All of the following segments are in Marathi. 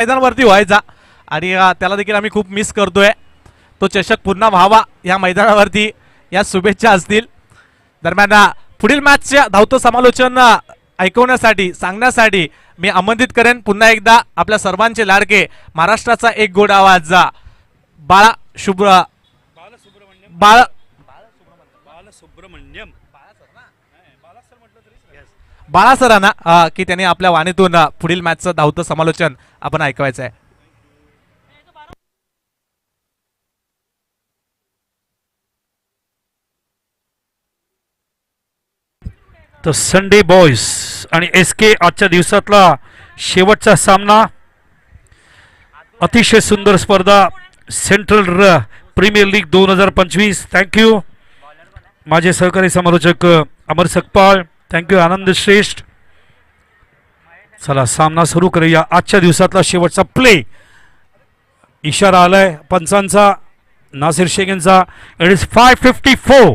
मैदानावरती व्हायचा आणि त्याला देखील आम्ही खूप मिस करतोय. तो चषक पुन्हा व्हावा या मैदानावरती या शुभेच्छा असतील. दरम्यान पुढील मॅचचे धावतं समालोचन ऐकवण्यासाठी सांगण्यासाठी मी आमंत्रित करेन पुन्हा एकदा आपल्या सर्वांचे लाडके महाराष्ट्राचा एक गोड आवाज बाळासरांना की त्यांनी आपल्या वाणीतून पुढील मॅचचं धावतं समालोचन आपण ऐकवायचं आहे. तर संडे बॉयज आणि SK आजच्या दिवसातला शेवटचा सामना. अतिशय सुंदर स्पर्धा सेंट्रल प्रीमियर लीग 2025. थँक्यू माझे सहकारी समालोचक अमर सकपाळ. थँक्यू आनंद श्रेष्ठ. चला सामना सुरू करूया. आजच्या दिवसातला शेवटचा प्ले. इशारा आलाय पंचांचा नासिर शेख यांचा. It is 5:54.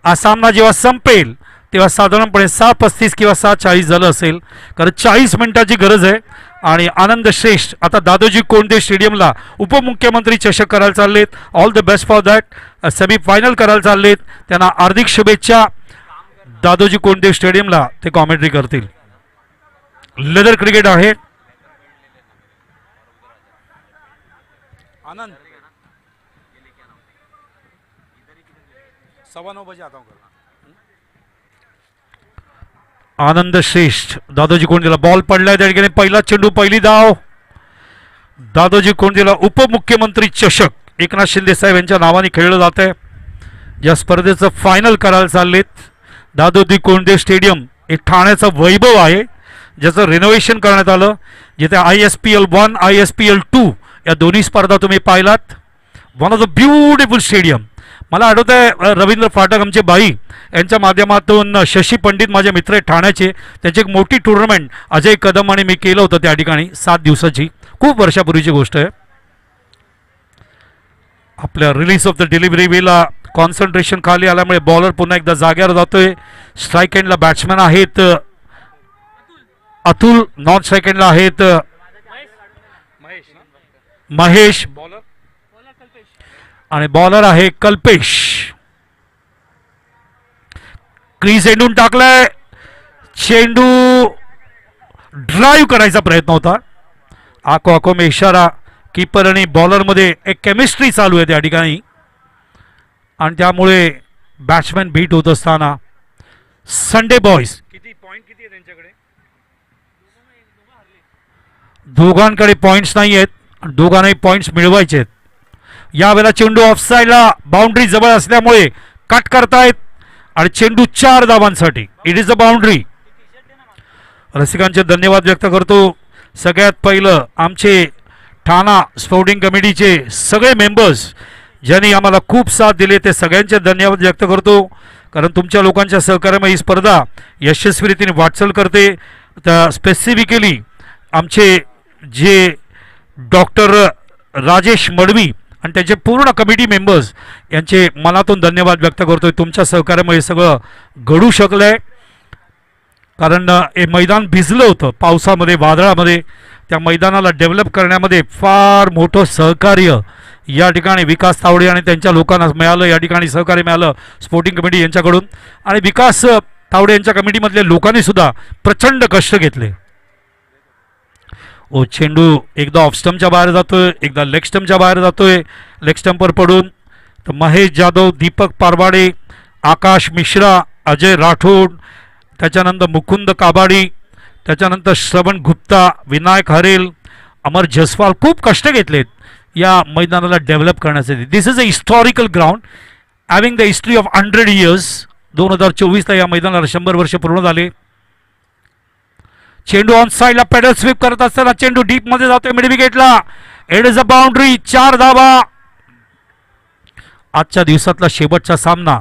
हा सामना जेव्हा संपेल तेव्हा साधारणपणे 6:35 किंवा 6:40 झालं असेल, कारण 40 मिनिटाची गरज आहे. आणि आनंद श्रेष्ठ आता दादोजी कोंडदेव स्टेडियमला उपमुख्यमंत्री चषक करायला चाललेत. All the best for that. Semifinal करायला चाललेत. त्यांना हार्दिक शुभेच्छा. दादोजी कोंडदेव स्टेडियमला ते कॉमेंट्री करतील. लेदर क्रिकेट आहे. आनंद 9:15 बजे आता हूं. आनंद श्रेष्ठ दादोजी कोंडदेवला बॉल पडलाय त्या ठिकाणी. पहिला चेंडू पहिली धाव. दादोजी कोंडदेवला उपमुख्यमंत्री चषक एकनाथ शिंदे साहेब यांच्या नावाने खेळलं जात आहे. या स्पर्धेचं फायनल करायला चाललेत. दादोजी कोंडदेव स्टेडियम हे ठाण्याचं वैभव आहे, ज्याचं रिनोव्हेशन करण्यात आलं. जिथे ISPL 1 ISPL 2 या दोन्ही स्पर्धा तुम्ही पाहिलात. One of the beautiful stadium. मला आठवत आहे रवींद्र फाटक आमचे बाई यांच्या माध्यमातून शशी पंडित माझे मित्र आहेत ठाण्याचे, त्यांची एक मोठी टुर्नामेंट अजय कदम आणि मी केलं होतं त्या ठिकाणी 7 दिवसाची. खूप वर्षापूर्वीची गोष्ट आहे. आपल्या रिलीज ऑफ द डिलिव्हरी वेला कॉन्सन्ट्रेशन खाली आल्यामुळे बॉलर पुन्हा एकदा जाग्यावर जातोय. स्ट्राईक एंडला बॅट्समॅन आहेत अतुल. नॉन स्ट्राईक एंडला आहेत महेश आणि बॉलर आहे कल्पेश. क्रीज एंडून टाकलाय. चेंडू ड्राईव्ह करायचा प्रयत्न होता. आको में इशारा. कीपर आणि बॉलरमध्ये एक केमिस्ट्री चालू आहे त्या ठिकाणी आणि त्यामुळे बॅट्समॅन बीट होत असताना संडे बॉयज किती पॉइंट किती आहे त्यांच्याकडे? दोघांकडे पॉइंट्स नाही आहेत. दोघांनाही पॉइंट्स मिळवायचे आहेत. यावेळेला चेंडू ऑफसाईडला बाउंड्री जवळ असल्यामुळे कट करतायत आणि चेंडू 4 धावांसाठी. It is a boundary. रसिकांचे धन्यवाद व्यक्त करतो. सगळ्यात पहिलं आमचे ठाणा स्पोर्टिंग कमिटीचे सगळे मेंबर्स ज्यांनी आम्हाला खूप साथ दिले ते सगळ्यांचे धन्यवाद व्यक्त करतो, कारण तुमच्या लोकांच्या सहकार्यामुळे ही स्पर्धा यशस्वीरीतीने वाटचाल करते. तर स्पेसिफिकली आमचे जे डॉक्टर राजेश मडवी आणि त्याचे पूर्ण कमिटी मेंबर्स यांचे मनातून धन्यवाद व्यक्त करतोय. तुमच्या सहकार्यामुळे सगळं घडू शकलं आहे, कारण हे मैदान भिजलं होतं पावसामध्ये वादळामध्ये. त्या मैदानाला डेव्हलप करण्यामध्ये फार मोठं सहकार्य या ठिकाणी विकास तावडे आणि त्यांच्या लोकांना मिळालं. या ठिकाणी सहकार्य मिळालं स्पोर्टिंग कमिटी यांच्याकडून आणि विकास तावडे यांच्या कमिटीमधल्या लोकांनी सुद्धा प्रचंड कष्ट घेतले. ओ चेंडू एकदा ऑफ स्टंपच्या बाहेर जातोय, एकदा लेग स्टंपच्या बाहेर जातोय. लेग स्टंपवर पडून तर महेश जाधव, दीपक पारवाडे, आकाश मिश्रा, अजय राठोड, त्याच्यानंतर मुकुंद काबाडी, त्याच्यानंतर श्रवण गुप्ता, विनायक हरेल, अमर जसवाल खूप कष्ट घेतलेत या मैदानाला डेव्हलप करण्यासाठी. This is a historical ground having the history of 100 years. 2024ला या मैदानाला 100 वर्ष पूर्ण झाले. चेंडू ऑन साईडला पेडल स्वीप करत असताना चेंडू डीप मध्ये जातोय मिड विकेटला. It is a boundary. 4 धावा. आजच्या दिवसातला शेवटचा सामना.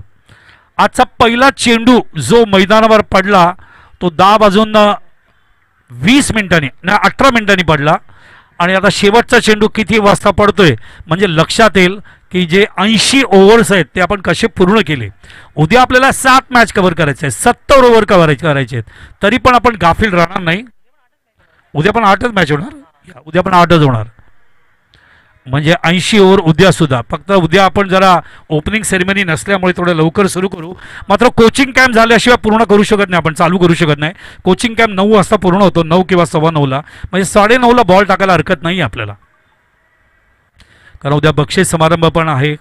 आजचा पहिला चेंडू जो मैदानावर पडला तो 10 वाजून 20 मिनिटांनी ना 18 मिनिटांनी पडला आणि आता शेवटचा चेंडू किती वाजता पडतोय म्हणजे लक्षात येईल की जे 80 ओव्हर्स आहेत ते आपण कसे पूर्ण केले. उद्या आपल्याला 7 मॅच कव्हर करायचे आहेत, 70 ओव्हर कव्हर करायचे आहेत, तरी पण आपण गाफील राहणार नाही. उद्या पण 8च मॅच होणार. उद्या पण 8च होणार, म्हणजे 80 ओव्हर उद्या सुद्धा. फक्त उद्या आपण जरा ओपनिंग सेरेमनी नसल्यामुळे थोडं लवकर सुरू करू. मात्र कोचिंग कॅम्प झाल्याशिवाय पूर्ण करू शकत नाही, आपण चालू करू शकत नाही. कोचिंग कॅम्प 9 वाजता पूर्ण होतो, 9 किंवा 9:15ला, म्हणजे 9:30ला बॉल टाकायला हरकत नाही आपल्याला, कारण उद्या बक्षीस समारंभ पण आहे.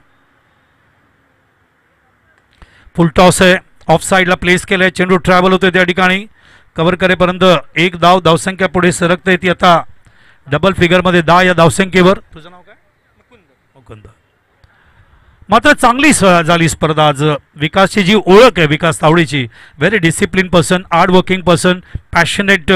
फुल टॉस आहे, ऑफ साईडला प्लेस केलं आहे, चेंडू ट्रॅव्हल होतोय त्या ठिकाणी, कव्हर करेपर्यंत एक धावसंख्या पुढे सरकते, ती आता डबल फिगरमध्ये 10 या धावसंख्येवर. तुझं नाव काय? मुकुंद. मात्र चांगली झाली स्पर्धा आज. विकासची जी ओळख आहे, विकास तावडेची, very discipline person, hard working person, passionate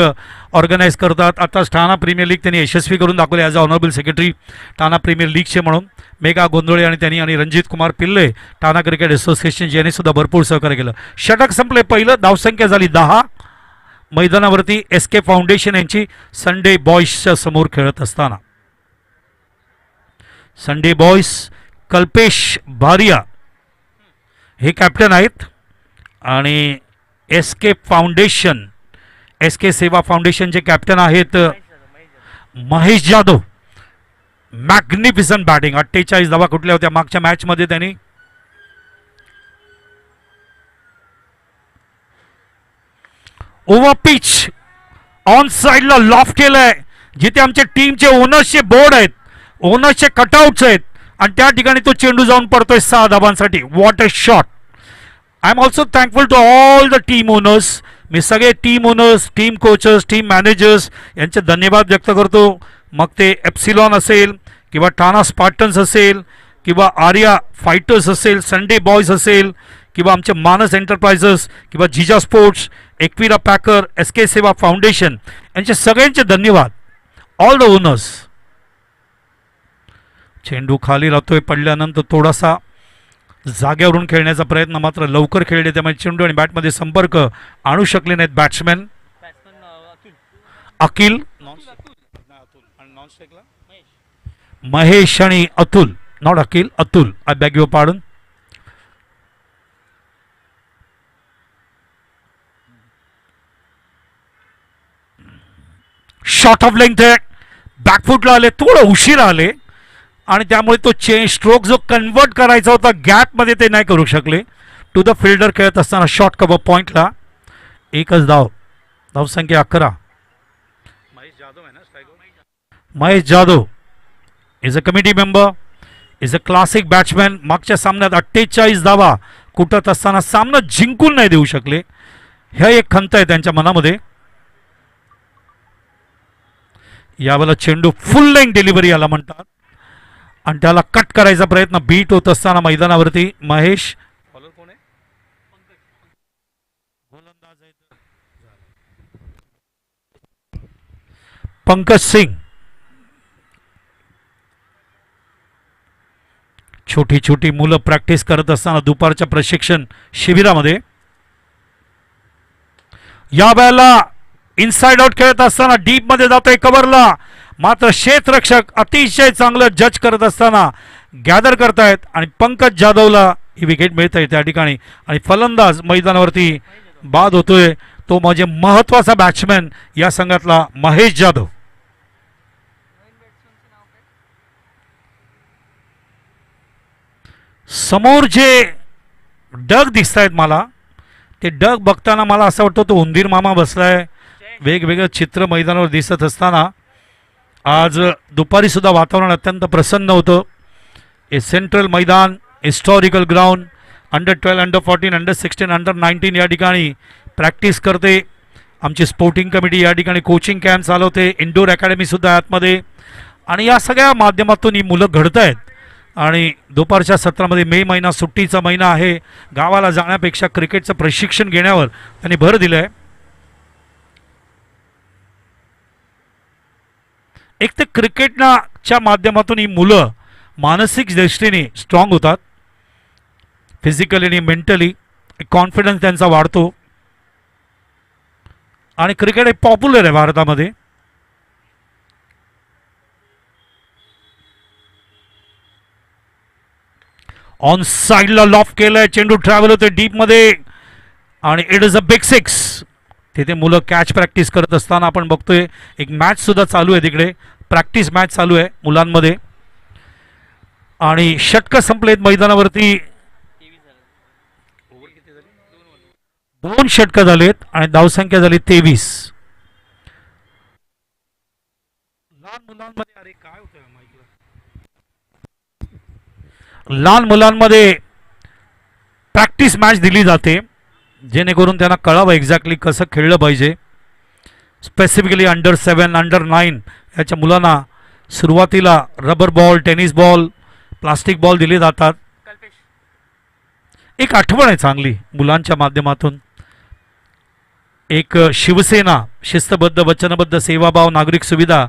organise करतात. आता ठाणा प्रीमियर लीग त्यांनी यशस्वी करून दाखवले as a honourable secretary Thana premier लीगचे म्हणून. मेघा गोंधळे आणि त्यांनी आणि रणजित कुमार पिल्ले ठाणा क्रिकेट असोसिएशन यांनी सुद्धा भरपूर सहकार्य केलं. षटक संपले पहिलं, धावसंख्या झाली 10. मैदानावरती SK फाउंडेशन यांची संडे बॉईजच्या समोर खेळत असताना संडे बॉईज कल्पेश भारिया हे कॅप्टन आहेत आणि SK फाउंडेशन, SK सेवा फाउंडेशनचे कॅप्टन आहेत महेश जाधव. मॅग्निफिसंट बॅटिंग, 48 धावा कुठल्या होत्या मागच्या मॅचमध्ये त्यांनी. ओव्हर पिच ऑन साइडला लॉफ्ट केलंय, जिथे आमच्या टीमचे ओनर्सचे बोर्ड आहेत, ओनर्सचे कटआउट्स आहेत, आणि त्या ठिकाणी तो चेंडू जाऊन पडतोय 6 धावांसाठी. What a shot. I am also thankful to all the team owners. मी सगळे team owners, team coachers, team managers यांचे धन्यवाद व्यक्त करतो. मग ते एप्सिलॉन असेल किंवा ठाणा स्पार्टन्स असेल किंवा आर्या फायटर्स असेल, संडे बॉयज असेल किंवा आमचे मानस एंटरप्राइजेस किंवा जिजा स्पोर्ट्स, एकविरा पॅकर, SK सेवा फाउंडेशन यांचे सगळ्यांचे धन्यवाद. All the owners. चेंडू खाली राहतोय, पडल्यानंतर थोडासा जाग्यावरून खेळण्याचा प्रयत्न, मात्र लवकर खेळले त्यामुळे चेंडू आणि बॅटमध्ये संपर्क आणू शकले नाहीत बॅट्समॅन. अखिल, महेश आणि Atul, not Akhil, Atul, I bag your pardon. Short of length आहे, बॅकफुटला आले, थोडं उशीर आले आणि त्यामुळे तो स्ट्रोक जो कन्वर्ट करायचा होता गॅपमध्ये ते नाही करू शकले. टू द फिल्डर खेळत असताना शॉर्ट कव्हर पॉईंटला एकच धाव, धावसंख्या 11. Mahesh Jadhav is a committee member, is a classic batsman. मागच्या सामन्यात 48 धावा कुठत असताना सामना जिंकून नाही देऊ शकले, ह्या एक खंत आहे त्यांच्या मनामध्ये. यावेळेला चेंडू फुल लेंथ डिलिव्हरी याला म्हणतात आणि त्याला कट करायचा प्रयत्न बीट होत असताना मैदानावरती महेश, पंकज सिंग. छोटी छोटी मुलं प्रॅक्टिस करत असताना दुपारच्या प्रशिक्षण शिबिरामध्ये या वेळेला इनसाइड आउट खेळत असताना डीप मध्ये जातोय कव्हरला, मात्र क्षेत्ररक्षक अतिशय चांगलं जज करत असताना गॅदर करतायत आणि पंकज जाधवला ही विकेट मिळत आहे त्या ठिकाणी. आणि फलंदाज मैदानावरती बाद होतोय तो म्हणजे महत्वाचा बॅट्समॅन या संघातला महेश जाधव. समोर जे डग दिसत आहेत मला, ते डग बघताना मला असं वाटतं तो उंदीर मामा बसलाय. वेगवेगळं चित्र मैदानावर दिसत असताना आज दुपारी सुद्धा वातावरण अत्यंत प्रसन्न होतं. हे सेंट्रल मैदान, हिस्टॉरिकल ग्राउंड, अंडर-12, अंडर-14, अंडर-16, अंडर-19 या ठिकाणी प्रॅक्टिस करते. आमची स्पोर्टिंग कमिटी या ठिकाणी कोचिंग कॅम्प चालवते, इंडोर अकॅडमीसुद्धा आतमध्ये, आणि या सगळ्या माध्यमातून ही मुलं घडत आहेत. आणि दुपारच्या सत्रामध्ये मे महिना सुट्टीचा महिना आहे, गावाला जाण्यापेक्षा क्रिकेटचं प्रशिक्षण घेण्यावर त्यांनी भर दिलं आहे. एक तर क्रिकेटच्या माध्यमातून ही मुलं मानसिक दृष्टीने स्ट्रॉंग होतात, फिजिकली आणि मेंटली कॉन्फिडन्स त्यांचा वाढतो, आणि क्रिकेट एक पॉप्युलर आहे भारतामध्ये. ऑन साइडला लॉफ्ट केलंय, चेंडू ट्रॅव्हल होते डीप मध्ये आणि इट इज अ बिग 6. तिथे मुलं कॅच प्रॅक्टिस करत असताना आपण बघतोय एक मॅच सुद्धा चालू आहे तिकडे. प्रॅक्टिस मॅच चालू आहे मुलांमध्ये आणि षटकं संपलेत मैदानावरती. 2 षटकं झालेत आणि धावसंख्या झाली 23. लहान मुलांमध्ये प्रॅक्टिस मॅच दिली जाते जेणेकरून त्यांना कळावं एक्झॅक्टली कसं खेळलं पाहिजे. स्पेसिफिकली अंडर 7 अंडर 9 याच्या मुलांना सुरुवातीला rubber ball tennis ball plastic ball दिले जातात. एक आठवण आहे चांगली मुलांच्या माध्यमातून. एक शिवसेना शिस्तबद्ध वचनबद्ध सेवाभाव नागरिक सुविधा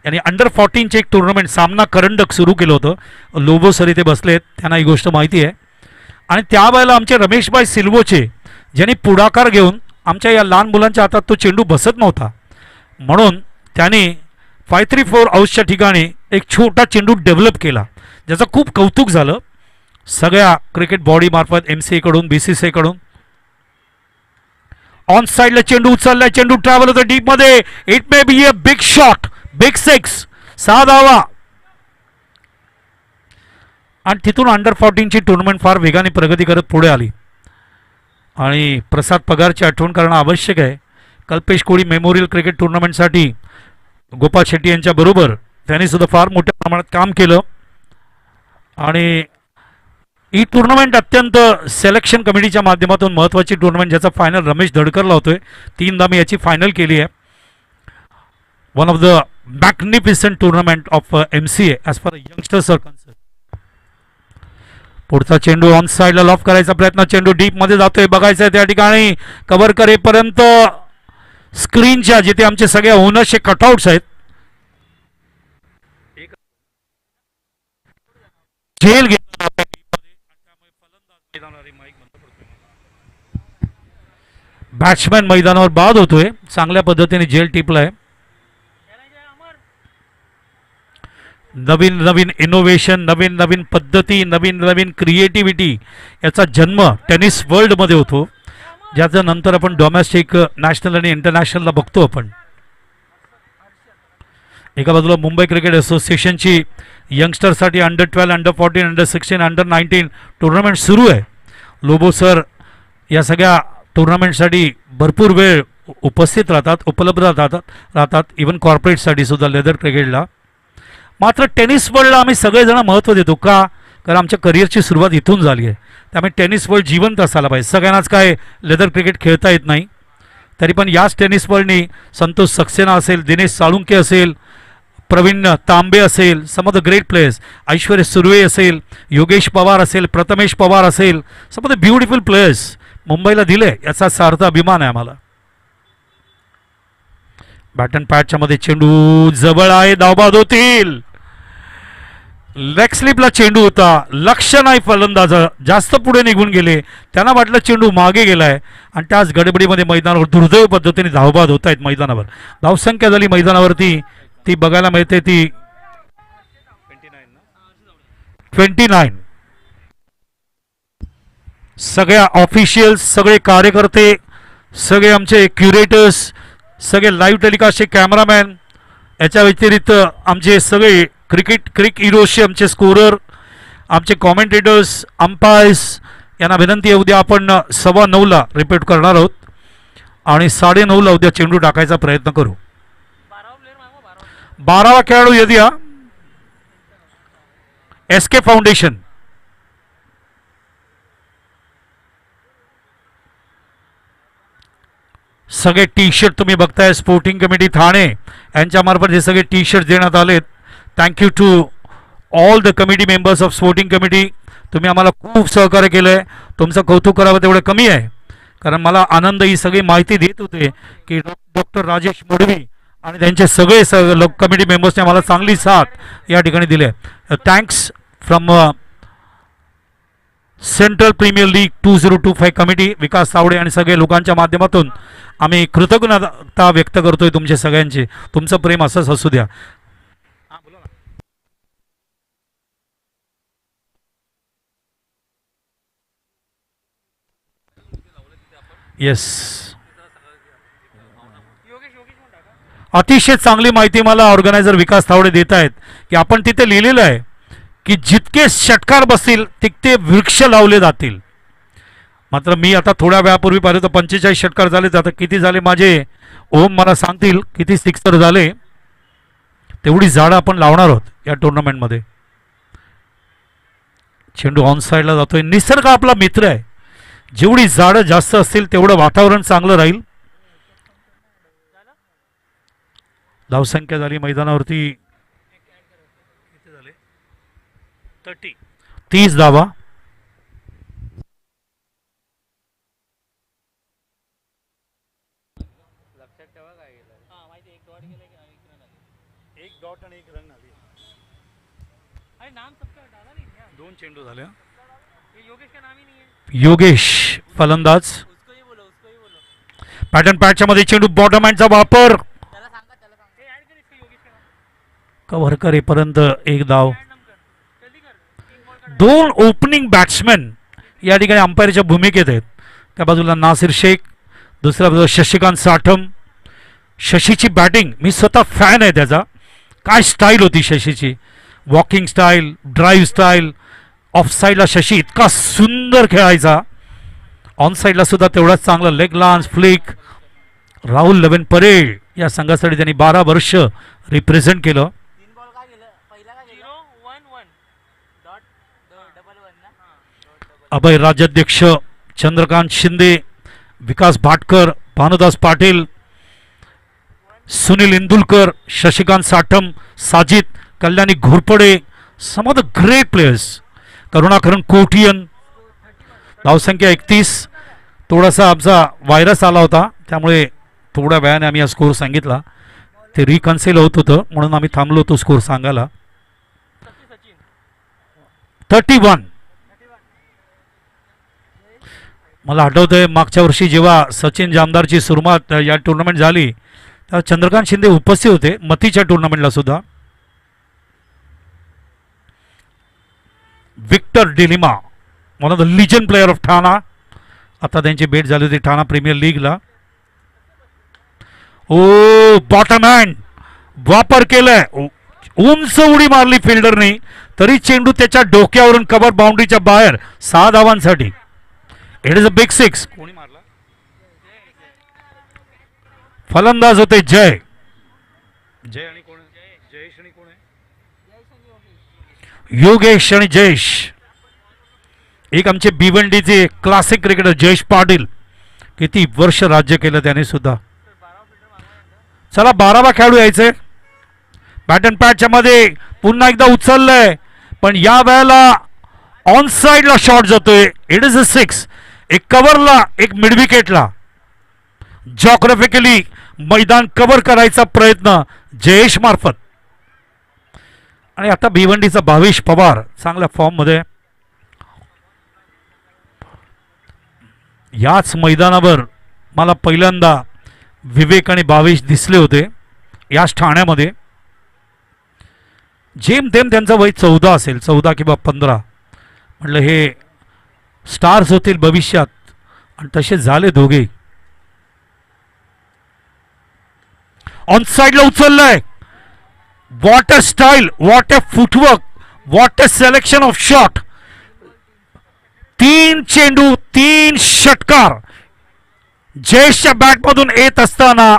यांनी अंडर 14चे एक टुर्नामेंट सामना करंडक सुरू केलं होतं. लोबो सर इथे बसलेत, त्यांना ही गोष्ट माहिती आहे. आणि त्यावेळेला आमचे रमेशभाई सिल्वोचे ज्यांनी पुढाकार घेऊन आमच्या या लहान मुलांच्या हातात तो चेंडू बसत नव्हता म्हणून त्यांनी 534 हाऊसच्या ठिकाणी एक छोटा चेंडू डेव्हलप केला ज्याचं खूप कौतुक झालं सगळ्या क्रिकेट बॉडी मार्फत MCA कडून BCCI कडून. ऑन साइडला चेंडू उचललाय, चेंडू ट्रॅव्हल होतो डीप मध्ये. It may be a big shot, big 6, 6 धावा. आणि तिथून अंडर 14ची टुर्नामेंट फार वेगाने प्रगती करत पुढे आली. आणि प्रसाद पगारची आठवण करणं आवश्यक आहे. कल्पेश कोळी मेमोरियल क्रिकेट टुर्नामेंटसाठी गोपाल शेट्टी यांच्या बरोबर त्यांनी सुद्धा फार मोठ्या प्रमाणात काम केलं. आणि ही टुर्नामेंट अत्यंत सिलेक्शन कमिटीच्या माध्यमातून महत्त्वाची टुर्नामेंट ज्याचा फायनल रमेश धडकरला होतोय. 3दा मी याची फायनल केली आहे. One of the magnificent tournament of MCA as far youngsters are concern. पुढचा चेंडू ऑन साइडला लॉफ करायचा प्रयत्न, चेंडू डीप मध्ये जातोय, बघायचं आहे त्या ठिकाणी कव्हर करेपर्यंत स्क्रीनच्या जिथे आमचे सगळे ओनर्सचे कटआउट्स आहेत झेल घेतला. बॅट्समॅन मैदानावर बाद होतोय, चांगल्या पद्धतीने झेल टिपलाय. नवीन नवीन इनोव्हेशन, नवीन नवीन पद्धती, नवीन नवीन क्रिएटिव्हिटी याचा जन्म टेनिस वर्ल्डमध्ये होतो ज्याचं नंतर आपण डोमेस्टिक नॅशनल आणि इंटरनॅशनलला बघतो. आपण एका बाजूला मुंबई क्रिकेट असोसिएशनची यंगस्टरसाठी under 12 under 14 under 16 under 19 tournament सुरू आहे. लोबो सर या सगळ्या टुर्नामेंटसाठी भरपूर वेळ उपस्थित राहतात, उपलब्ध राहतात इवन कॉर्पोरेटसाठी सुद्धा लेदर क्रिकेटला. मात्र टेनिस वर्ल्डला आम्ही सगळेजण महत्त्व देतो का, कारण आमच्या करिअरची सुरुवात इथून झाली आहे. त्यामुळे टेनिस वर्ल्ड जिवंत असायला पाहिजे. सगळ्यांनाच काय लेदर क्रिकेट खेळता येत नाही, तरी पण याच टेनिस वर्ल्डनी संतोष सक्सेना असेल, दिनेश साळुंके असेल, प्रवीण तांबे असेल, सम ऑफ द ग्रेट प्लेयर्स, ऐश्वर्य सुर्वे असेल, योगेश पवार असेल, प्रथमेश पवार असेल, सम ऑफ द ब्युटिफुल प्लेयर्स मुंबईला दिले याचा सार्थ अभिमान आहे आम्हाला. बॅटन पॅडच्या मध्ये चेंडू जवळ आहे, धावबाद होतील. लेग स्लिपला चेंडू होता, लक्ष नाही फलंदाज, जास्त पुढे निघून गेले, त्यांना वाटलं चेंडू मागे गेलाय आणि त्याच गडबडीमध्ये मैदानावर दुर्दैव पद्धतीने धावबाद होत आहेत. मैदानावर धावसंख्या झाली मैदानावरती ती बघायला मिळते ती 29. सगळ्या ऑफिशियल्स, सगळे कार्यकर्ते, सगळे आमचे क्युरेटर्स, सगळे लाईव्ह टेलिकास्टचे कॅमेरामॅन, याच्या व्यतिरिक्त आमचे सगळे क्रिक हिरोजचे आमचे स्कोरर, आमचे कॉमेंटेटर्स, अंपायर्स यांना विनंती आहे उद्या आपण 9:15ला रिपीट करणार आहोत आणि 9:30ला उद्या चेंडू टाकायचा प्रयत्न करू. 12वा खेळाडू यदिया SK फाउंडेशन. सगळे टी शर्ट तुम्ही बघताय स्पोर्टिंग कमिटी ठाणे यांच्यामार्फत हे सगळे टी शर्ट देण्यात आलेत. Thank you to all the committee members of sporting committee. तुम्ही आम्हाला खूप सहकार्य केलं आहे. तुमचं कौतुक करावं तेवढं कमी आहे, कारण मला आनंद ही सगळी माहिती देत होते की डॉक्टर राजेश मोडवी आणि त्यांचे सगळे कमिटी मेंबर्सने आम्हाला चांगली साथ या ठिकाणी दिली आहे. Thanks from central premier league 2025 committee, Vikas Tawde आणि सगळे लोकांच्या माध्यमातून आम्ही कृतज्ञता व्यक्त करतोय तुमचे सगळ्यांचे. तुमचं प्रेम असंच असू द्या. येस अतिशय चांगली माहिती मला ऑर्गनायझर विकास तावडे देत आहेत की आपण तिथे लिहिलेलं आहे की जितके षटकार बसतील तितके वृक्ष लावले जातील. मात्र मी आता थोड्या वेळापूर्वी पाहिलं तर 45 षटकार झाले. आता किती झाले माझे ओम मला सांगतील किती सिक्सर झाले. तेवढी झाडं आपण लावणार आहोत या टुर्नामेंटमध्ये. चेंडू ऑन साईडला जातोय. निसर्ग आपला मित्र आहे. जेवढी झाडं जास्त असतील तेवढं वातावरण चांगलं राहील. धावसंख्या झाली मैदानावरती 30 धावा. दोन चेंडू झाले. योगेश फलंदाज. पॅटर्न पॅटच्या मध्ये चेंडू बॉटम हँडचा वापर. कव्हर करेपर्यंत एक धाव. दोन ओपनिंग बॅट्समॅन या ठिकाणी अंपायरच्या भूमिकेत आहेत. त्या बाजूला नासिर शेख, दुसऱ्या बाजूला शशिकांत साठम. शशीची बॅटिंग मी स्वतः फॅन आहे त्याचा. काय स्टाईल होती शशीची. Walking style, drive style. Off साईडला शशी इतका सुंदर खेळायचा. ऑन साईडला सुद्धा तेवढाच चांगला leg glance flick. Rahul Laven Parad या संघासाठी त्यांनी 12 वर्ष रिप्रेझेंट केलं. Abhay Rajyadhyaksha, Chandrakant Shinde, Vikas Bhatkar, Bhanudas Patil, Sunil Indulkar, Shashikant Satam, Sajid, Kalyani Ghorpade, some of the great players. Karunakaran Kotian. धावसंख्या 31. थोडासा आमचा व्हायरस आला होता त्यामुळे थोड्या वेळाने आम्ही हा स्कोर सांगितला. ते रिकन्सिल होत होतं म्हणून आम्ही थांबलो होतो स्कोर सांगायला. 31. मला आठवतंय मागच्या वर्षी जेव्हा सचिन जामदारची सुरुवात या टुर्नामेंट झाली तेव्हा चंद्रकांत शिंदे उपस्थित होते मतीच्या टुर्नामेंटला सुद्धा. Victor D'Lima, one of the legend player of Thana. आता त्यांची भेट झाली होती ठाणा प्रीमियर लीगला. ओ बॉटम हँड वापर केलाय. उंच उडी मारली फिल्डरने तरी चेंडू त्याच्या डोक्यावरून कव्हर बाउंड्रीच्या बाहेर. 6 धावांसाठी. It is a big 6. कोणी मारला. फलंदाज होते जय. जय आणि कोण. जयेश आणि कोण आहे. योगेश आणि जयेश. एक आमचे भिवंडीचे क्लासिक क्रिकेटर जयेश पाटील. किती वर्ष राज्य केलं त्याने सुद्धा. चला 12वा खेळाडू यायचे. बॅटन पॅटच्या मध्ये पुन्हा एकदा उचललंय पण या वेळेला ऑन साइडला शॉट जातोय. इट इज अ 6. एक कव्हरला एक मिड विकेटला. जॉग्राफिकली मैदान कव्हर करायचा प्रयत्न जयेश मार्फत. आणि आता भिवंडीचा भावेश पवार चांगल्या फॉर्म मध्ये. याच मैदानावर मला पहिल्यांदा विवेक आणि भावेश दिसले होते याच ठाण्यामध्ये. जेमतेम त्यांचं वय 14 असेल, 14 किंवा 15. म्हटलं हे स्टार्स होतील भविष्यात आणि तसे झाले दोघे. ऑन साइडला उचललंय. What a style, what a footwork, what a selection of shot. 3 चेंडू 3 षटकार जयेशच्या बॅटमधून येत असताना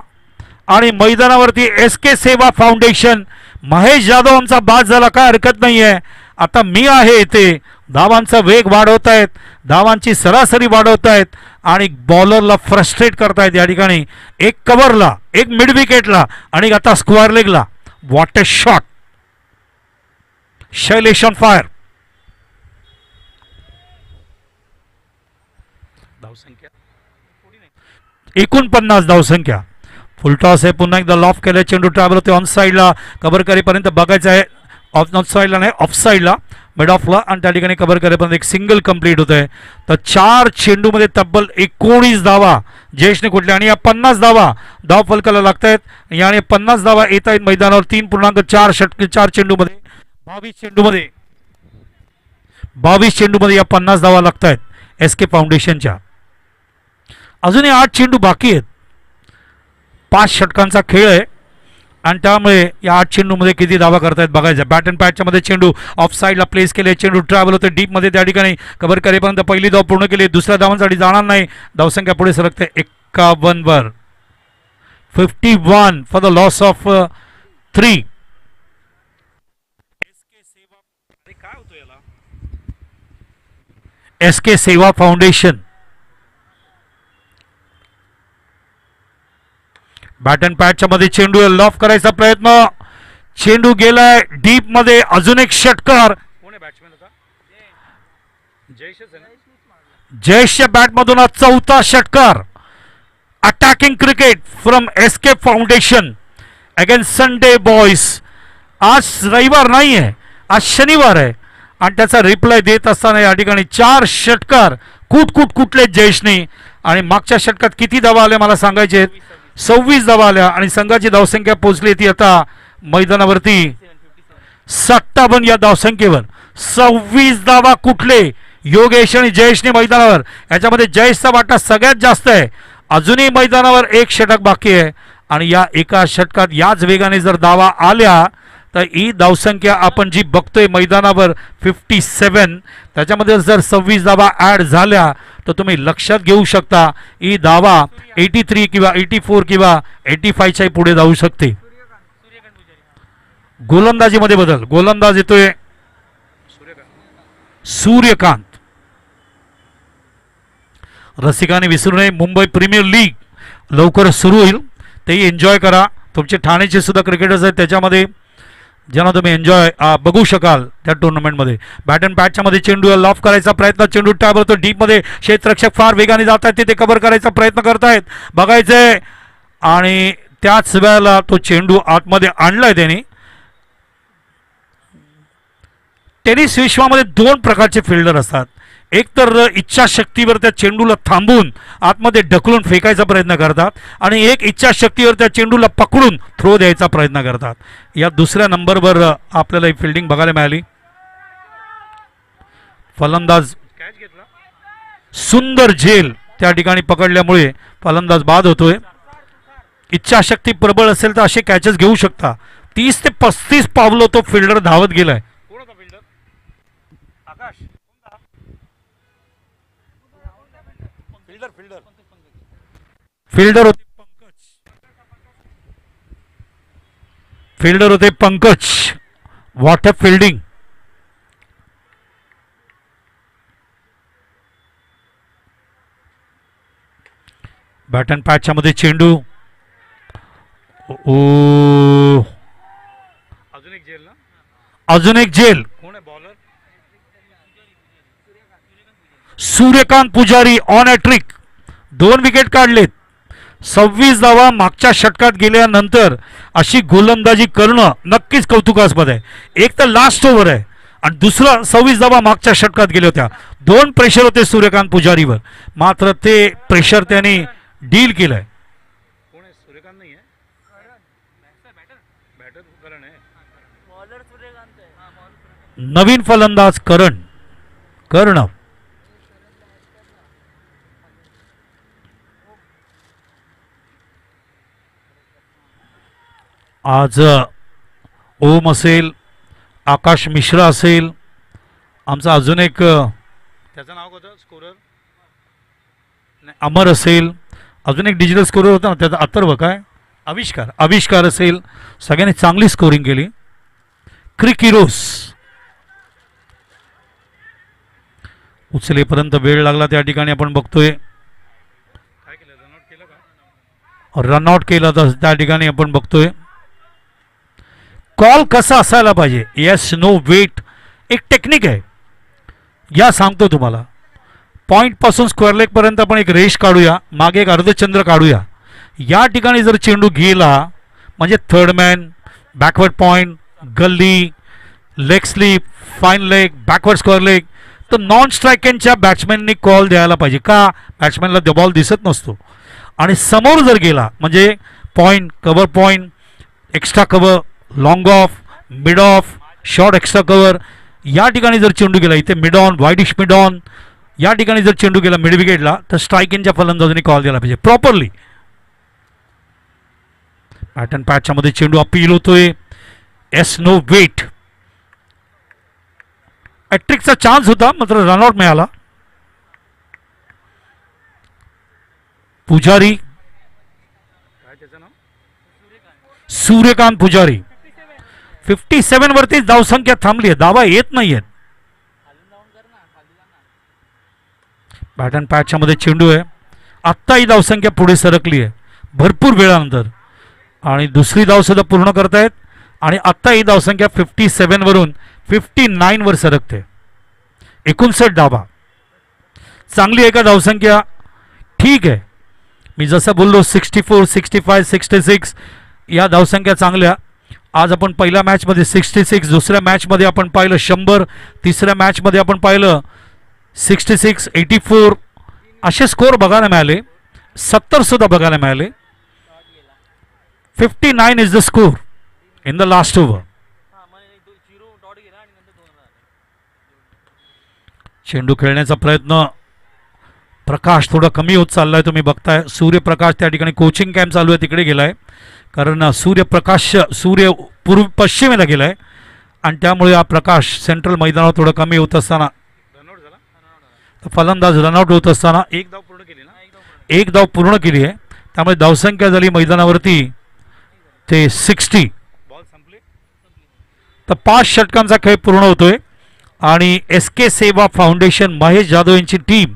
आणि मैदानावरती SK सेवा फाउंडेशन महेश जाधव आमचा बाद झाला काय हरकत नाहीये. आता मी आहे इथे. धावांचा वेग वाढवतायत, धावांची सरासरी वाढवतायत आणि बॉलरला फ्रस्ट्रेट करतायत या ठिकाणी. एक कव्हरला, एक मिड विकेटला आणि आता स्क्वेअर लेगला. What a shot. Shailesh on fire. धावसंख्या 49 धावसंख्या. फुलटॉस आहे. पुन्हा एकदा लॉफ केलं. चेंडू ट्रॅव्हल होते ऑन साईडला. कव्हर करेपर्यंत बघायचं आहे. ऑफ साईडला नाही, ऑफ साईडला, मिड ऑफला आणि त्या ठिकाणी कव्हर करेपर्यंत एक सिंगल कंप्लीट होत आहे. तर 4 चेंडूमध्ये तब्बल 19 धावा जयेशने कुठल्या आणि या 50 धावा धाव फलकाला लागत आहेत. याने 50 धावा येत आहेत मैदानावर. 3.4 चेंडूमध्ये 22 चेंडूमध्ये या 50 धावा लागत आहेत SK फाउंडेशनच्या. अजूनही 8 चेंडू बाकी आहेत. 5 षटकांचा खेळ आहे. आणि त्यामुळे या 8 चेंडूमध्ये किती धावा करतायत बघायचं. बॅट अँड पॅडच्या मध्ये चेंडू ऑफ साईडला प्लेस केले, चेंडू ट्रॅव्हल होते डीपमध्ये, त्या ठिकाणी कव्हर करेपर्यंत पहिली धाव पूर्ण केली, दुसऱ्या धावांसाठी जाणार नाही, धावसंख्या पुढे सरकते 51 वर. 51 for the loss of 3. SK सेवा फाउंडेशन. बॅट अँड पॅडच्या मध्ये चेंडू लॉफ करायचा प्रयत्न, चेंडू गेलाय डीप मध्ये, अजून एक षटकार. कोण आहे बॅट्समॅन होता? जयेशच्या बॅट मधून चौथा षटकार. Attacking cricket from SK foundation against Sunday boys. आज रविवार नाही आहे, आज शनिवार आहे आणि त्याचा रिप्लाय देत असताना या ठिकाणी 4 षटकार कुठले जयेशने. आणि मागच्या षटकात किती धावा आल्या मला सांगायचे? 26 धावा आल्या आणि संघाची धावसंख्या पोहोचली ती आता मैदानावरती 57 या धावसंख्येवर. 26 धावा कुठले योगेश आणि जयेशने मैदानावर. याच्यामध्ये जयेशचा वाटा सगळ्यात जास्त आहे. अजूनही मैदानावर एक षटक बाकी आहे आणि या एका षटकात याच वेगाने जर धावा आल्या तर ही धावसंख्या आपण जी बघतोय मैदानावर 57, त्याच्यामध्ये जर 26 धावा ॲड झाल्या तर तुम्ही लक्षात घेऊ शकता ही धावा 83 किंवा 84 किंवा 85च्या पुढे जाऊ शकते. गोलंदाजीमध्ये बदल. गोलंदाज येतोय सूर्यकांत. रसिकाने विसरू नये, मुंबई प्रीमियर लीग लवकरच सुरू होईल, तेही एन्जॉय करा. तुमचे ठाण्याचे सुद्धा क्रिकेटर्स आहेत त्याच्यामध्ये, ज्यांना तुम्ही एन्जॉय बघू शकाल त्या टुर्नामेंटमध्ये. बॅट अँड पॅडच्या मध्ये चेंडू लॉफ करायचा प्रयत्न, चेंडू टॅब होतो डीपमध्ये, क्षेत्ररक्षक फार वेगाने जात आहेत, तिथे कव्हर करायचा प्रयत्न करतायत बघायचंय. आणि त्याच वेळेला तो चेंडू आतमध्ये आणलाय त्यांनी. टेनिस विश्वामध्ये 2 प्रकारचे फिल्डर असतात. एक तर इच्छाशक्तीवर त्या चेंडूला थांबून आतमध्ये ढकलून फेकायचा प्रयत्न करतात आणि एक इच्छाशक्तीवर त्या चेंडूला पकडून थ्रो द्यायचा प्रयत्न करतात. या दुसऱ्या नंबरवर आपल्याला ही फिल्डिंग बघायला मिळाली. फलंदाज सुंदर झेल त्या ठिकाणी पकडल्यामुळे फलंदाज बाद होतोय. इच्छाशक्ती प्रबळ असेल तर असे कॅचेस घेऊ शकता. 30 ते 35 पावलं तो फिल्डर धावत गेलाय. फिल्डर होते Pankaj. What a fielding. Bat and पॅडच्या मध्ये चेंडू. अजून एक जेल. कोण आहे बॉलर? सूर्यकांत पुजारी ऑन अ ट्रिक. 2 विकेट काढलेत. 26 धावा मागच्या षटकात गेल्यानंतर अशी गोलंदाजी करणं नक्कीच कौतुकास्पद आहे. एक तर लास्ट ओव्हर आहे आणि दुसरं 26 धावा मागच्या षटकात गेल्या होत्या. 2 प्रेशर होते सूर्यकांत पुजारीवर, मात्र ते प्रेशर त्यांनी डील केलंय. सूर्यकांत नाही आहे, नवीन फलंदाज कर्ण. आज ओम असेल, आकाश मिश्रा असेल, आमचा अजून एक त्याचं नाव होतं स्कोरर अमर असेल, अजून एक डिजिटल स्कोरर होता ना त्याचा अथर्व काय आविष्कार असेल. सगळ्यांनी चांगली स्कोरिंग केली. क्रिकिरोस उचलेपर्यंत वेळ लागला त्या ठिकाणी आपण बघतोय. रनआउट केला तर त्या ठिकाणी आपण बघतोय. कॉल कसा असायला पाहिजे, येस नो वेट एक टेक्निक आहे, या सांगतो तुम्हाला. पॉईंट पासून स्क्वेअर लेग पर्यंत आपण एक रेष काढूया, मागे एक अर्धचंद्र काढूया. या ठिकाणी जर चेंडू गेला म्हणजे थर्ड मॅन, बॅकवर्ड पॉईंट, गल्ली, leg sleep, fine leg, backward square leg, तर नॉन स्ट्रायकेनच्या बॅट्समॅननी कॉल द्यायला पाहिजे. का? बॅट्समॅनला द बॉल दिसत नसतो. आणि समोर जर गेला म्हणजे point, cover point, extra cover, long of, mid of, short extra cover, या ठिकाणी जर चेंडू गेला, इथे mid on, widish mid on, या ठिकाणी जर चेंडू गेला मिड विकेटला तर स्ट्राईक इनच्या फलंदाजांनी कॉल द्यायला पाहिजे प्रॉपरली. पॅटर्न पॅचच्या मध्ये चेंडू अपील होतोय. Yes no wait. हॅट्रिकचा चान्स होता मात्र रनआउट मिळाला. पुजारी, सूर्यकांत पुजारी 57 वरती धावसंख्या थांबली आहे. धावा येत नाहीयेत. पॅटर्न पॅचच्या मध्ये चेंडू आहे. आत्ता ही धावसंख्या पुढे सरकली आहे भरपूर वेळानंतर आणि दुसरी धाव सुद्धा पूर्ण करतायत आणि आत्ता ही धावसंख्या 57 वरून 59 वर सरकते. 59 धावा चांगली आहे का धावसंख्या? ठीक आहे. मी जसं बोललो 64, 65, 66 या धावसंख्या चांगल्या. आज आपण पहिल्या मॅचमध्ये 66, दुसऱ्या मॅचमध्ये आपण पाहिलं 100, तिसऱ्या मॅचमध्ये आपण पाहिलं 66, 84 असे स्कोर बघायला मिळाले. 70 सुद्धा बघायला मिळाले. 59 is the score in the last over. चेंडू खेळण्याचा प्रयत्न. प्रकाश थोडा कमी होत चाललाय. तुम्ही बघताय सूर्यप्रकाश त्या ठिकाणी कोचिंग कॅम्प चालू आहे तिकडे गेलाय कारण सूर्य पूर्व पश्चिमेला गेलाय आणि त्यामुळे हा प्रकाश सेंट्रल मैदानावर थोडं कमी होत असताना फलंदाज रनआउट होत असताना एक धाव पूर्ण केली आहे. त्यामुळे धावसंख्या झाली मैदानावरती ते 60. तर 5 षटकांचा खेळ पूर्ण होतोय आणि SK सेवा फाउंडेशन महेश जाधव यांची टीम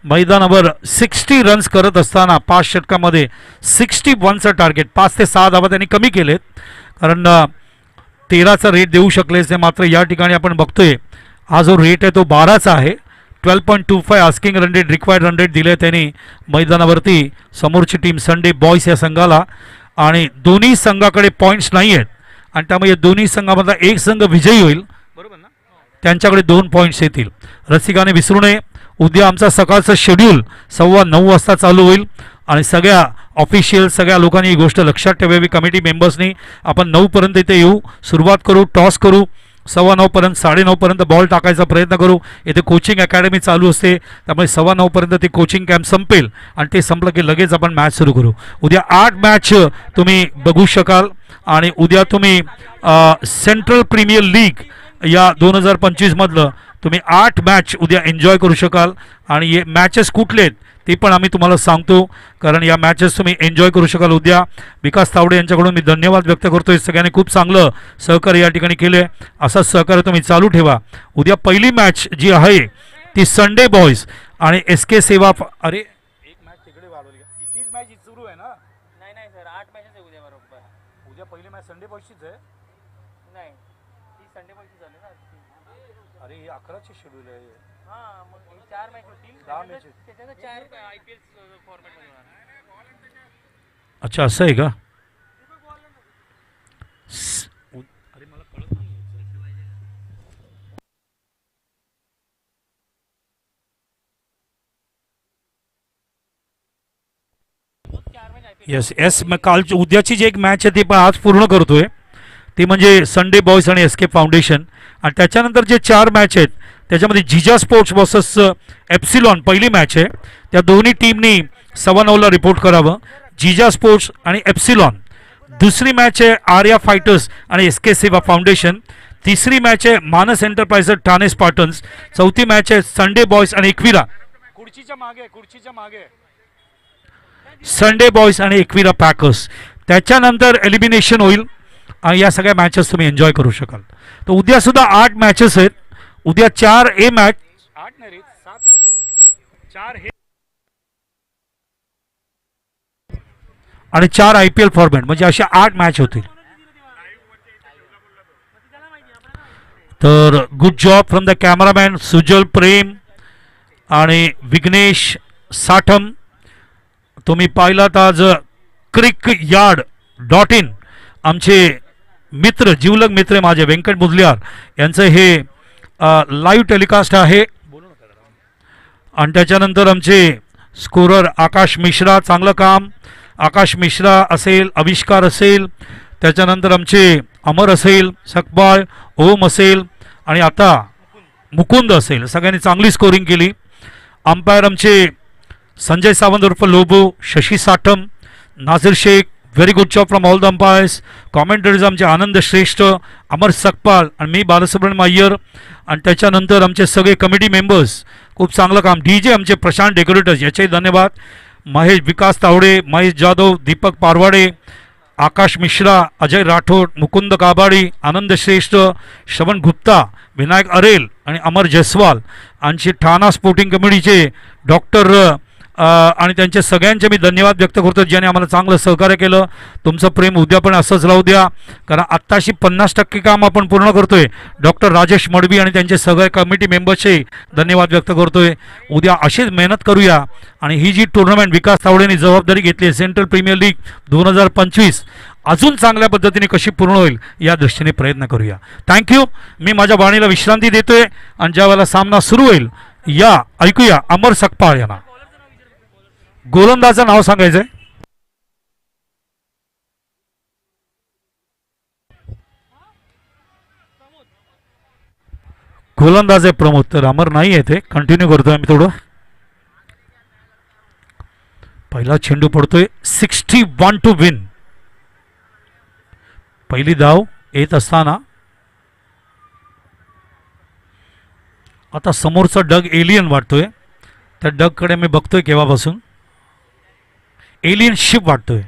मैदानावर 60 रन्स करत असताना 5 षटकामध्ये 61चं टार्गेट. 5 ते 6 धावा त्यांनी कमी केलेत कारण 13चा रेट देऊ शकलेच नाही. मात्र या ठिकाणी आपण बघतोय हा जो रेट आहे तो 12चा आहे. 12.25 asking run rate, required run rate दिले त्यांनी मैदानावरती समोरची टीम संडे बॉयज या संघाला. आणि दोन्ही संघाकडे पॉईंट्स नाही आहेत आणि त्यामुळे दोन्ही संघामधला एक संघ विजयी होईल बरोबर ना, त्यांच्याकडे 2 पॉईंट्स येतील. रसिकाने विसरू नये उद्या आमचा सकाळचं शेड्यूल 9:15 वाजता चालू होईल आणि सगळ्या ऑफिशियल सगळ्या लोकांनी ही गोष्ट लक्षात ठेवावी. कमिटी मेंबर्सनी आपण 9 पर्यंत इथे येऊ, सुरुवात करू, टॉस करू, 9:15 पर्यंत 9:30 पर्यंत बॉल टाकायचा प्रयत्न करू. इथे कोचिंग अकॅडमी चालू असते त्यामुळे 9:15 पर्यंत ते कोचिंग कॅम्प संपेल आणि ते संपलं की लगेच आपण मॅच सुरू करू. उद्या 8 मॅच तुम्ही बघू शकाल आणि उद्या तुम्ही सेंट्रल प्रीमियर लीग या 2025 मधलं तुम्ही 8 मॅच उद्या एन्जॉय करू शकाल. आणि हे मॅचेस कुठले आहेत ते पण आम्ही तुम्हाला सांगतो कारण या मॅचेस तुम्ही एन्जॉय करू शकाल उद्या. विकास तावडे यांच्याकडून मी धन्यवाद व्यक्त करतोय. सगळ्यांनी खूप चांगलं सहकार्य या ठिकाणी केले. असंच सहकार्य तुम्ही चालू ठेवा. उद्या पहिली मॅच जी आहे ती संडे बॉयज आणि SK सेवा अरे एक मॅच तिकडे वाढवली. तीच मॅच सुरू आहे ना? नाही सर 8 मॅचेस आहे उद्या बरोबर. उद्या पहिली मॅच संडे बॉयजचीच आहे. नाही ती संडे बॉयची झाली ना. अरे ही 11ची शेड्यूल आहे. हां मग 4 मॅच होतील. 10 मॅचेस त्याच्यात 4 IPL फॉर्मॅटमध्ये होणार. अच्छा असं आहे का? अरे मला कळत नाही. येस मग कालची उद्याची जी एक मॅच आहे ती पण आज पूर्ण करतोय. ती म्हणजे संडे बॉयज आणि SK फाउंडेशन आणि त्याच्यानंतर जे 4 मॅच आहेत त्याच्यामध्ये जिजा स्पोर्ट्स वर्सेस एप्सिलॉन पहिली मॅच आहे. त्या दोन्ही टीमनी 9:15 रिपोर्ट करावं. जिजा स्पोर्ट्स आणि एप्सिलॉन. दुसरी मॅच आहे आर्या फायटर्स आणि SK सेवा फाउंडेशन. तिसरी मॅच आहे मानस एंटरप्राइजेस ठाणे स्पार्टन्स. चौथी मॅच आहे संडे बॉयज आणि एकविरा. खुर्चीच्या मागे संडे बॉयज आणि एकविरा पॅकर्स. त्याच्यानंतर एलिमिनेशन होईल आणि या सगळ्या मॅचेस तुम्ही एन्जॉय करू शकाल. तर उद्या सुद्धा 8 मॅचेस आहेत. उद्या 4 A मॅच 8 नाही 7 4 हे आणि 4 IPL फॉर्मॅट म्हणजे अशा 8 मॅच होतील. तर good job from the cameraman Sujal Prem आणि विघ्नेश साठम. तुम्ही पाहिलात आज cricyard.in आमचे मित्र जिवलग मित्र माझे व्यंकट मुदलियार यांचं हे लाईव्ह टेलिकास्ट आहे. आणि त्याच्यानंतर आमचे स्कोरर आकाश मिश्रा चांगलं काम. आकाश मिश्रा असेल, आविष्कार असेल, त्याच्यानंतर आमचे अमर असेल, सकबाळ, ओम असेल आणि आता मुकुंद असेल. सगळ्यांनी चांगली स्कोरिंग केली. अंपायर आमचे संजय सावंत उर्फ Lobo, Shashi Satam, Nazir Shaikh, very good job from all the umpires. Commentaries आमचे आनंद श्रेष्ठ, अमर सकपाल आणि मी बालसुब्रह्मण्यम अय्यर. आणि त्याच्यानंतर आमचे सगळे कमिटी मेंबर्स खूप चांगलं काम. DJ आमचे प्रशांत डेकोरेटर्स, याचेही धन्यवाद. महेश विकास तावडे, महेश जाधव, दीपक पारवाडे, आकाश मिश्रा, अजय राठोड, मुकुंद काबाडी, आनंद श्रेष्ठ, श्रवण गुप्ता, विनायक अरेल आणि अमर जयस्वाल. आमचे ठाणा स्पोर्टिंग कमिटीचे डॉक्टर आणि त्यांचे सगळ्यांचे मी धन्यवाद व्यक्त करतो, ज्याने आम्हाला चांगलं सहकार्य केलं. तुमचं प्रेम उद्या पण असंच राहू द्या, कारण आत्ताशी 50% काम आपण पूर्ण करतोय. डॉक्टर राजेश मडवी आणि त्यांचे सगळे कमिटी मेंबर्सचे धन्यवाद व्यक्त करतोय. उद्या अशीच मेहनत करूया आणि ही जी टुर्नामेंट विकास तावडेने जबाबदारी घेतली आहे, सेंट्रल प्रीमियर लीग 2025, अजून चांगल्या पद्धतीने कशी पूर्ण होईल या दृष्टीने प्रयत्न करूया. थँक्यू. मी माझ्या वाणीला विश्रांती देतोय आणि ज्या वेळेला सामना सुरू होईल या ऐकूया अमर सकपाळ यांना. गोलंदाजाचं नाव सांगायचंय. गोलंदाज आहे प्रमोद, तर अमर नाही आहे ते. कंटिन्यू करतोय आम्ही थोडं. पहिला चेंडू पडतोय. 61 टू विन. पहिली धाव येत असताना आता समोरचा डग एलियन वाटतोय. त्या डगकडे मी बघतोय केव्हापासून. एलियन शिप वाटतोय.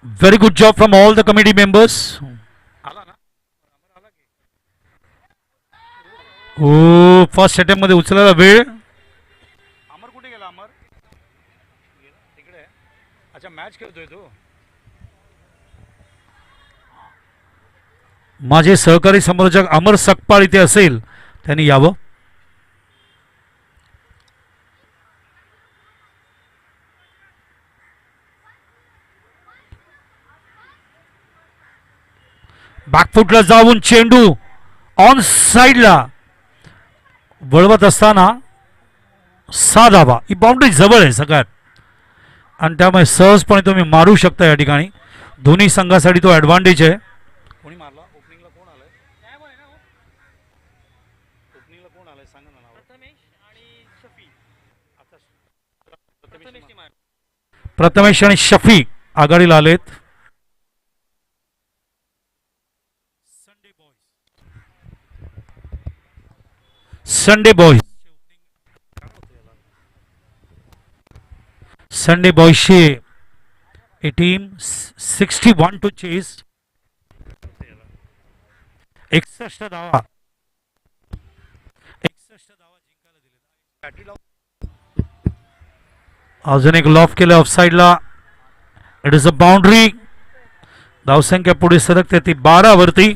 Very good job from all the committee members. हो, फर्स्ट अटेम्प्ट मध्ये उचलायला वेळ. अमर कुठे गेला? अमर तिकडे. अच्छा, मॅच खेळतोय तो. माझे सहकारी समालोचक अमर सकपाळ इथे असेल, त्यांनी यावं. बॅकफुटला जाऊन चेंडू ऑन साइडला वळवत असताना 6 धावा. ही बाउंड्री जवळ आहे सगळ्यात आणि त्यामुळे सहजपणे तुम्ही मारू शकता या ठिकाणी. दोन्ही संघासाठी तो ॲडव्हान्टेज आहे. कोणी मारला? ओपनिंगला कोण आलंय? ओपनिंगला कोण आलंय सांगा ना नाव. प्रथमेश आणि शफी आघाडीला आलेत. Sunday boys. संडे बॉयजची ए टीम 61 टू चेस. 61 धावा. 61 धावा जिंकायला दिले. अजून एक लॉफ केलं ऑफ साइडला. It is a boundary. धावसंख्या पुढे सरकते ती 12 वरती.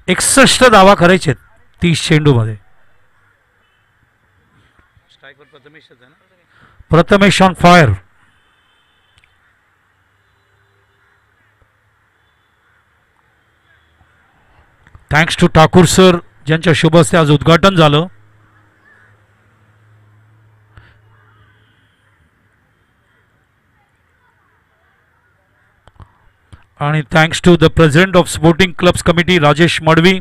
61 धावा करायचे 30 चेंडू मध्ये. Prathamesh on fire. Thanks to Thakur sir, ज्यांच्या शुभ हस्ते आज उद्घाटन झालं. आणि thanks to the president of sporting clubs committee Rajesh Madvi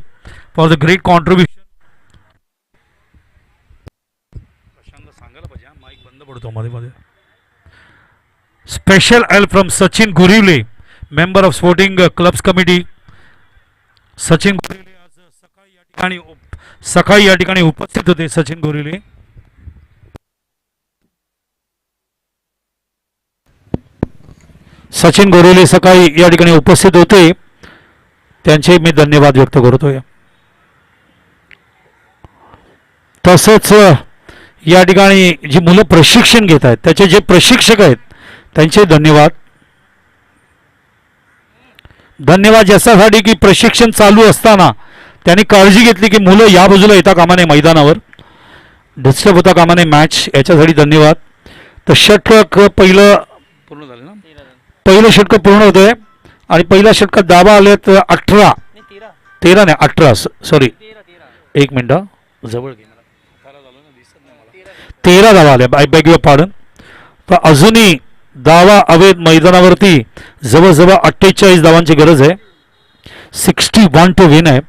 for the great contribution. सांगायला पाहिजे, माईक बंद पडतो मध्ये मध्ये. Special help from Sachin Gurivale, member of sporting clubs committee. Sachin Gurivale आज सकाळी या ठिकाणी उपस्थित होते. सचिन गुरिवले सकाळी या ठिकाणी उपस्थित होते, त्यांचे मी धन्यवाद व्यक्त करतोय. तसंच या ठिकाणी जी मुलं प्रशिक्षण घेत आहेत त्याचे जे प्रशिक्षक आहेत त्यांचे धन्यवाद. धन्यवाद याच्यासाठी की प्रशिक्षण चालू असताना त्यांनी काळजी घेतली की मुलं या बाजूला येता कामा नये, मैदानावर डिस्टर्ब होता कामा नये मॅच, याच्यासाठी धन्यवाद. तर षटक पहिलं पूर्ण झालं ना. पहिलं षटक पूर्ण होतंय आणि पहिल्या षटकात धावा आलेत 18 13 नाही 18 सॉरी 1 मिनिट जवळ घे. 13 धावा आल्या. I beg your pardon. तर अजूनही धावा अवैध मैदानावरती जवळजवळ 48 धावांची गरज आहे. 61 टू विन आहे.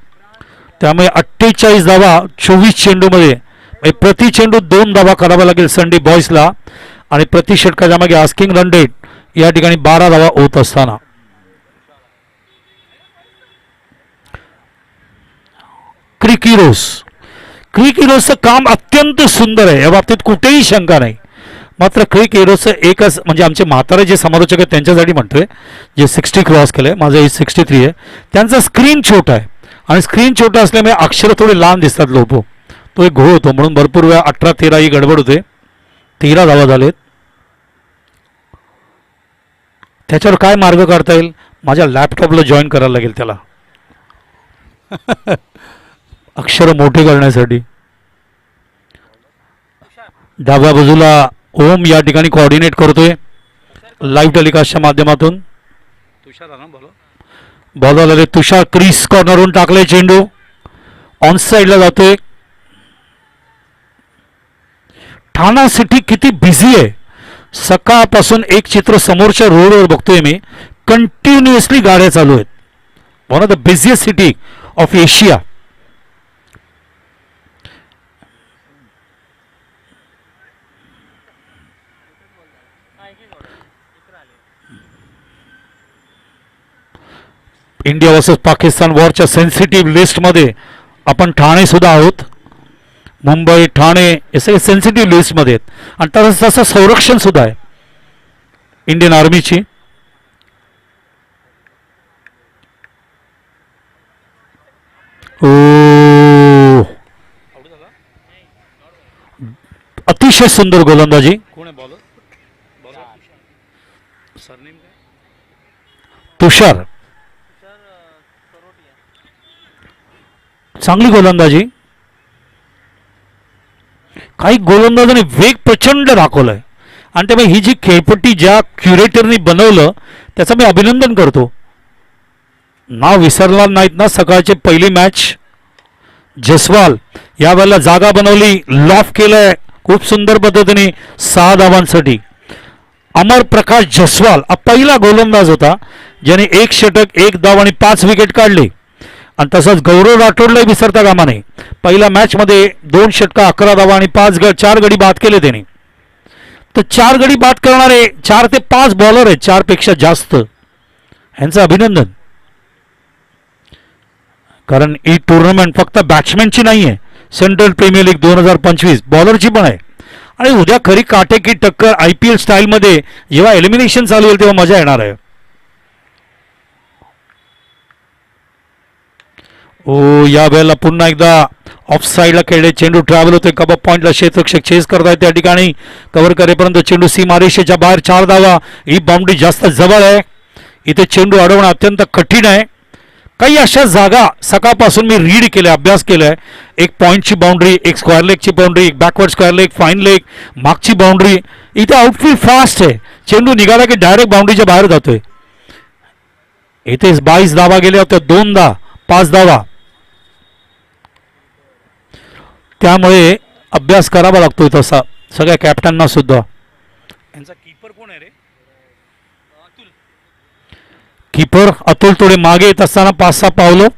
त्यामुळे 48 धावा 24 चेंडूमध्ये, म्हणजे प्रति चेंडू 2 धावा करावा लागेल संडे बॉयजला, आणि प्रति षटकाच्या मागे आस्किंग रन रेट या ठिकाणी 12 धावा होत असताना क्रिक हिरोजचं काम अत्यंत सुंदर आहे, या बाबतीत कुठेही शंका नाही. मात्र क्रिक हिरोजचं एकच म्हणजे आमचे म्हातारे जे समालोचक आहेत त्यांच्यासाठी म्हणतोय, जे 60 क्रॉस केलंय, माझं एज 63 आहे, त्यांचा स्क्रीन छोटा आहे, आणि स्क्रीन छोटा असल्यामुळे अक्षर थोडे लहान दिसतात लोपो, तो एक घोळ होतो, म्हणून भरपूर वेळा 18-13 ही गडबड होते. 13 धावा झालेत. त्याच्यावर काय मार्ग काढता येईल? माझ्या लॅपटॉपला जॉईन करायला लागेल त्याला अक्षर मोठे करण्यासाठी. डाव्या बाजूला ओम या ठिकाणी कोऑर्डिनेट करतोय लाईव्ह टेलिकास्टच्या माध्यमातून. बॉल आलेले तुषार क्रीस कॉर्नरवरून टाकले, चेंडू ऑन साईडला जातोय. ठाणा सिटी किती बिझी आहे, सकाळपासून एक चित्र समोरच्या रोडवर बघतोय मी, कंटिन्युअसली गाड्या चालू आहेत. One of the busiest city of Asia. India versus Pakistan वॉरच्या सेन्सिटिव्ह लिस्टमध्ये आपण ठाणे सुद्धा आहोत. मुंबई, ठाणे हे सगळे सेन्सिटिव्ह लिस्टमध्ये आहेत, आणि तसं संरक्षण सुद्धा आहे इंडियन आर्मीची. ओ, अतिशय सुंदर गोलंदाजी. तुषार, चांगली गोलंदाजी. काही गोलंदाजाने वेग प्रचंड दाखवलाय, आणि त्यामुळे ही जी खेळपट्टी ज्या क्युरेटरनी बनवलं त्याचं मी अभिनंदन करतो. नाव विसरणार नाहीत ना सकाळची पहिली मॅच. जसवाल यावेळेला जागा बनवली, लॉफ केलंय खूप सुंदर पद्धतीने 6 धावांसाठी. अमर प्रकाश जसवाल हा पहिला गोलंदाज होता ज्याने 1 षटक 1 धाव आणि 5 विकेट काढले, आणि तसंच गौरव राठोडलाही विसरता कामा नये. पहिल्या मॅचमध्ये 2 षटका 11 धावा आणि 4 गडी बाद केले त्यांनी. तर 4 गडी बाद करणारे 4 ते 5 बॉलर आहेत, 4 पेक्षा जास्त. यांचं अभिनंदन, कारण ही टुर्नामेंट फक्त बॅट्समॅनची नाही आहे, सेंट्रल प्रीमियर लीग 2025 बॉलरची पण आहे. आणि उद्या खरी काटेकी टक्कर IPL स्टाईलमध्ये जेव्हा एलिमिनेशन चालू होईल तेव्हा मजा येणार आहे. ओ, या वेळेला पुन्हा एकदा ऑफ साईडला खेळले, चेंडू ट्रॅव्हल होते, कबब पॉईंटला क्षेत्ररक्षक चेस करतायत, त्या ठिकाणी कव्हर करेपर्यंत चेंडू सीमारेषेच्या बाहेर 4 धावा. ही बाउंड्री जास्त जवळ आहे, इथे चेंडू अडवणं अत्यंत कठीण आहे. काही अशा जागा सकाळपासून मी रीड केल्या, अभ्यास केलाय. एक पॉईंटची बाउंड्री, एक स्क्वेअर लेगची बाउंड्री, एक backward square leg, fine leg, मागची बाउंड्री. इथे आउटफील्ड फास्ट आहे, चेंडू निघाला की डायरेक्ट बाउंड्रीच्या बाहेर जातोय. इथे 22 धावा गेल्या होत्या, 2दा 5 धावा. त्यामुळे अभ्यास करावा लागतोय तसा सगळ्या कॅप्टनना सुद्धा. यांचा कीपर कोण आहे रे? कीपर अतुल थोडे मागे येत असताना 5-6 पावलं.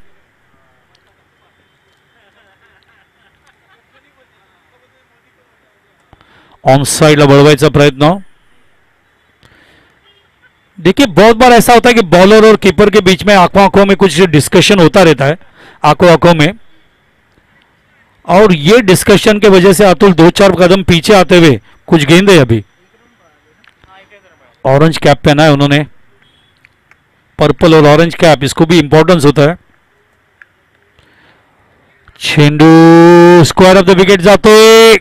ऑन साइड ला बढ़वायचा प्रयत्न. देखिए बहुत बार ऐसा होता है कि बॉलर और कीपर के बीच में आंखों आंखों में कुछ डिस्कशन होता रहता है, आंखों आंखों में, और ये डिस्कशन के वजह से अतुल 2-4 कदम पीछे आते हुए कुछ गेंद है. अभी ऑरेंज कैप पहना है उन्होंने, पर्पल और ऑरेंज कैप, इसको भी इंपॉर्टेंस होता है. चेंडू स्क्वेअर ऑफ द विकेट जातोय.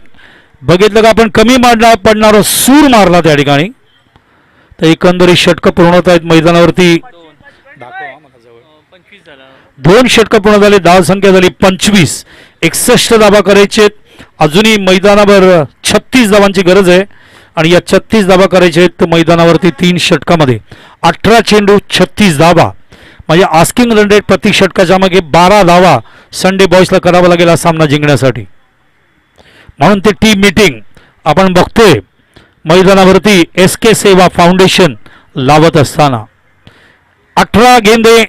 बघितलं का आपण कमी पडणारा सूर मारला त्या ठिकाणी. तर एकंदरीत षटकं पूर्ण होत आहेत मैदानावरती. 2 षटकं पूर्ण झाले, धाव संख्या झाली 25. 61 धावा करायचे. अजूनही मैदानावर 36 धावांची गरज आहे, आणि या 36 धावा करायचे आहेत. तर मैदानावरती 3 षटकामध्ये 18 चेंडू 36 धावा, म्हणजे आस्किंग रन रेट प्रति षटकाच्या मागे 12 धावा संडे बॉयजला करावा लागेल हा सामना जिंकण्यासाठी. म्हणून ते टीम मीटिंग आपण बघतोय मैदानावरती SK सेवा फाउंडेशन लावत असताना. 18 गेंदे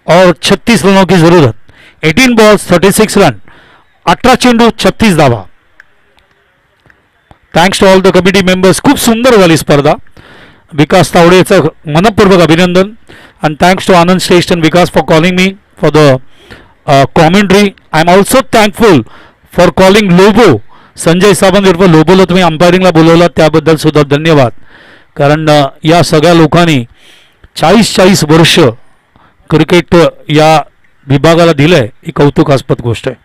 और 36 रनों की जरूरत. 18 बॉल्स 36 रन, 18 चेंडू 36 धावा. Thanks to all the committee members. खूप सुंदर झाली स्पर्धा. विकास तावडेचं मनपूर्वक अभिनंदन. And thanks to Anand Shreshtha and Vikas for calling me for the commentary. I am also thankful for calling Lobo. Sanjay Sawant लोबोला तुम्ही अंपायरिंगला बोलवला त्याबद्दल सुद्धा धन्यवाद. कारण या सगळ्या लोकांनी 40 वर्ष क्रिकेट या विभागाला दिलंय ही कौतुकास्पद गोष्ट आहे.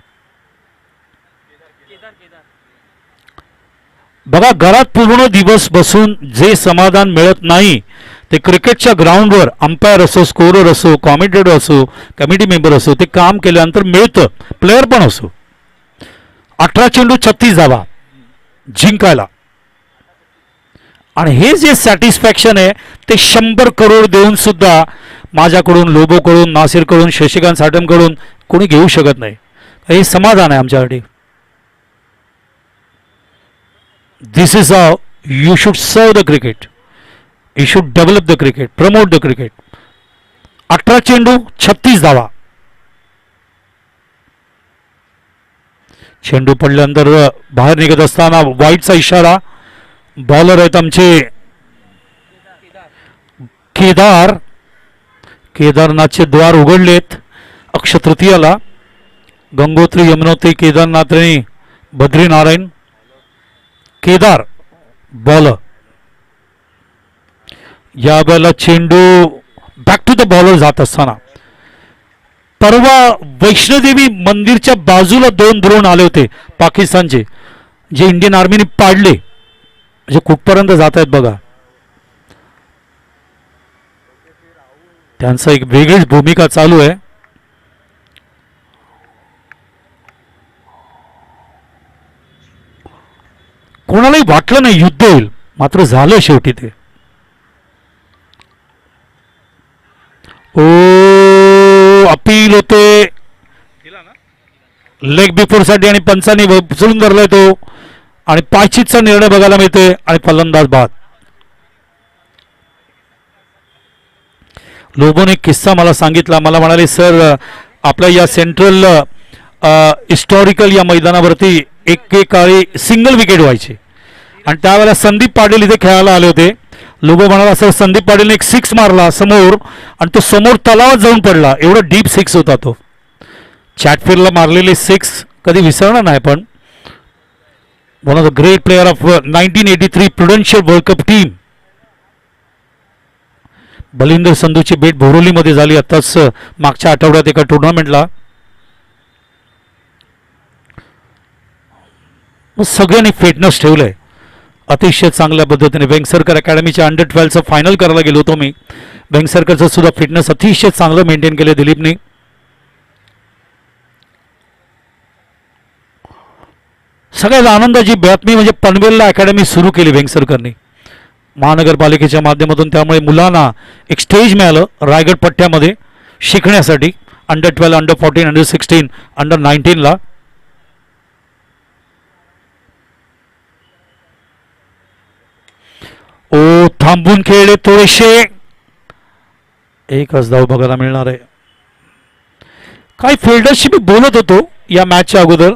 बघा, घरात पूर्ण दिवस बसून जे समाधान मिळत नाही ते क्रिकेटच्या ग्राउंडवर अंपायर असो, स्कोरर असो, कॉमेंटेटर असो, कमिटी मेंबर असो, ते काम केल्यानंतर मिळतं. प्लेअर पण असो. 18 चेंडू 36 धावा जिंकायला. आणि हे जे सॅटिस्फॅक्शन आहे ते 100 करोड देऊन सुद्धा माझ्याकडून, लोबोकडून, नासिरकडून, शशिकांत साठमकडून कोणी घेऊ शकत नाही. हे समाधान आहे आमच्यासाठी. This is how you should serve the cricket. You should develop the cricket, promote the cricket. 18 चेंडू 36 धावा. चेंडू पडल्यानंतर बाहेर निघत असताना वाईटचा इशारा. बॉलर आहेत आमचे केदारनाथचे द्वार उघडलेत अक्षतृतीयाला. गंगोत्री, यमुनोत्री, केदारनाथ आणि बद्रीनारायण. केदार बॉलर. या वेळेला चेंडू बॅक टू द बॉलर जात असताना परवा वैष्णोदेवी मंदिरच्या बाजूला 2 ड्रोन आले होते पाकिस्तानचे, जे इंडियन आर्मीने पाडले. म्हणजे कुठपर्यंत जात आहेत बघा. त्यांचं एक वेगळीच भूमिका चालू आहे. कोणालाही वाटलं नाही युद्ध होईल, मात्र झालं शेवटी ते. ओ, अपील होते लेग बिफोर साठी आणि पंचांनी उचलून धरलाय तो. आणि पायचीतचा निर्णय बघायला मिळते आणि फलंदाज बाद. लोबोने एक किस्सा मला सांगितला. मला म्हणाले, सर आपल्या या सेंट्रल हिस्टॉरिकल या मैदानावरती एकेकाळी सिंगल विकेट व्हायची आणि त्यावेळेला संदीप पाटील इथे खेळायला आले होते. लोबो म्हणाला, सर संदीप पाटीलने एक 6 मारला समोर आणि तो समोर तलावात जाऊन पडला. एवढा डीप 6 होता तो. चॅटफिल्डला मारलेले 6 कधी विसरणार नाही. पण one of the great player of 1983 Prudential World Cup team. Balinder संधूची भेट बोरोलीमध्ये झाली आताच मागच्या आठवड्यात एका टुर्नामेंटला. सगळ्यांनी फिटनेस ठेवलंय अतिशय चांगल्या पद्धतीने. वेंगसरकर अकॅडमीच्या अंडर-12चं फायनल करायला गेलो होतो मी. वेंगसरकरचं सुद्धा फिटनेस अतिशय चांगलं मेंटेन केलं दिलीपने. सगळ्यात आनंदाची बातमी म्हणजे पनवेलला अकॅडमी सुरू केली वेंगसरकरनी महानगरपालिकेच्या माध्यमातून. त्यामुळे मुलांना एक स्टेज मिळालं रायगड पट्ट्यामध्ये शिकण्यासाठी. अंडर-12, अंडर-14, अंडर-16, अंडर-19ला. ओ, थांबून खेळले थोडेसे. एकच धाव बघायला मिळणार आहे. काही फिल्डर्सशी मी बोलत होतो या मॅचच्या अगोदर.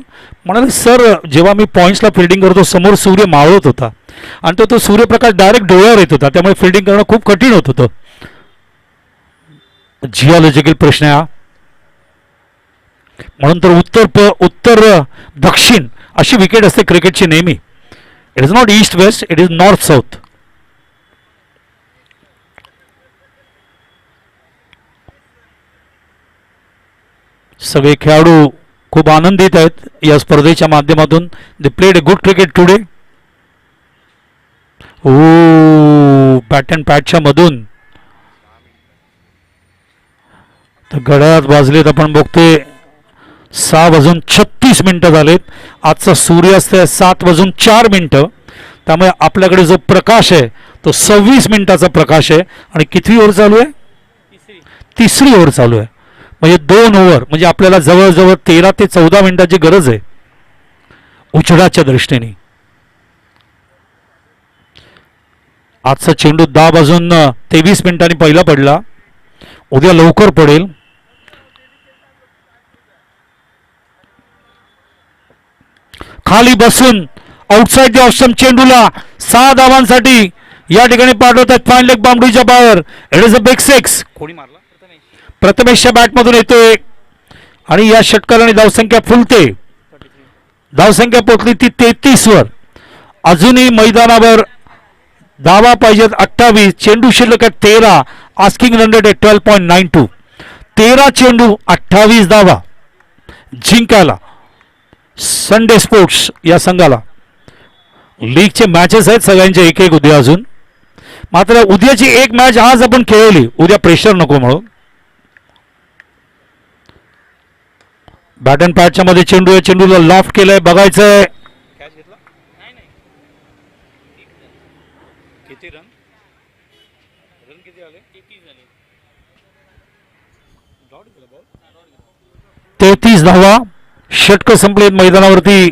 म्हणाले, सर जेव्हा मी पॉईंट्सला फिल्डिंग करतो समोर सूर्य मावळत होता आणि तो सूर्यप्रकाश डायरेक्ट डोळ्यावर येत होता, त्यामुळे फिल्डिंग करणं खूप कठीण होत होतं. जिओलॉजिकल प्रश्न आहे हा. म्हणून तर उत्तर दक्षिण अशी विकेट असते क्रिकेटची नेहमी. It is not east west, it is north south. सगळे खेळाडू खूप आनंदित आहेत या स्पर्धेच्या माध्यमातून. They played a good cricket today. Oh, bat and पॅटच्या मधून तर घड्याळात वाजलेत. आपण बघतोय 6:36 झालेत. आजचा सूर्यास्त आहे 7:04. त्यामुळे आपल्याकडे जो प्रकाश आहे तो 26 मिनिटाचा प्रकाश आहे. आणि किती ओव्हर चालू आहे? तिसरी ओव्हर चालू आहे. म्हणजे 2 ओव्हर म्हणजे आपल्याला जवळजवळ 13 ते 14 मिनिटाची गरज आहे उजेडाच्या दृष्टीने. आजचा चेंडू 10:23 पहिला पडला. उद्या लवकर पडेल. खाली बसून आउटसाइड द ऑफ चेंडूला 6 धावांसाठी या ठिकाणी पाठवतात फाईन लेग बाउंड्रीच्या बाहेर. It is a big six. कोणी मारला? प्रथमेशच्या बॅटमधून येतोय आणि या षटकाराने धावसंख्या फुलते. धावसंख्या पोचली ती 33 वर. अजूनही मैदानावर धावा पाहिजेत 28. चेंडू शिल्लक आहे 13. आस्किंग रन रेट आहे 12.92. 13 चेंडू 28 धावा जिंकायला संडे स्पोर्ट्स या संघाला. लीगचे मॅचेस आहेत सगळ्यांचे एक एक उद्या अजून. मात्र उद्याची एक मॅच आज आपण खेळवली, उद्या प्रेशर नको म्हणून. बॅट अँड पॅडच्या मध्ये चेंडू आहे. चेंडूला लॉफ्ट केलंय. बघायचंय किती रन किती आले? 33 झाले. 33 धावा. षटक संपलेत मैदानावरती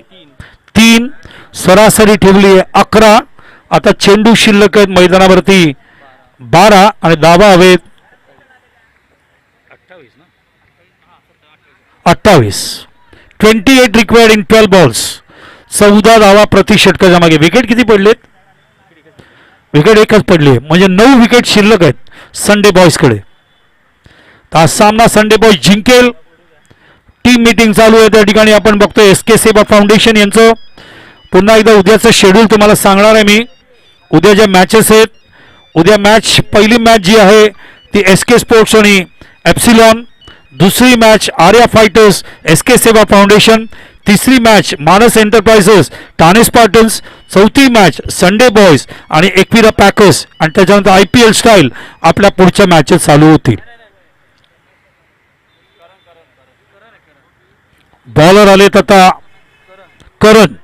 3. सरासरी ठेवली आहे 11. आता चेंडू शिल्लक आहेत मैदानावरती 12 आणि धावा हवेत 28. 28 रिक्वायर्ड इन 12 बॉल्स. 14 धावा प्रति षटकाच्या मागे. विकेट किती पडलेत? विकेट एकच पडली, म्हणजे 9 विकेट शिल्लक आहेत संडे बॉयजकडे. हा सामना संडे बॉयज जिंकेल. टीम मीटिंग चालू आहे त्या ठिकाणी. आपण बघतोय SK सेवा फाउंडेशन यांचं. पुन्हा एकदा उद्याचं शेड्यूल तुम्हाला सांगणार आहे मी. उद्या ज्या मॅचेस आहेत, उद्या मॅच पहिली मॅच जी आहे ती SK स्पोर्ट्स आणि एप्सिलॉन. दुसरी मॅच आर्या फायटर्स SK सेवा फाउंडेशन. तिसरी मॅच मानस एंटरप्राइजेस ठाणे स्पार्टन्स. चौथी मॅच संडे बॉयज आणि एकविरा पॅकर्स. आणि त्याच्यानंतर IPL स्टाईल आपल्या पुढच्या मॅचेस चालू होतील. बॉलर आलेत आता करण.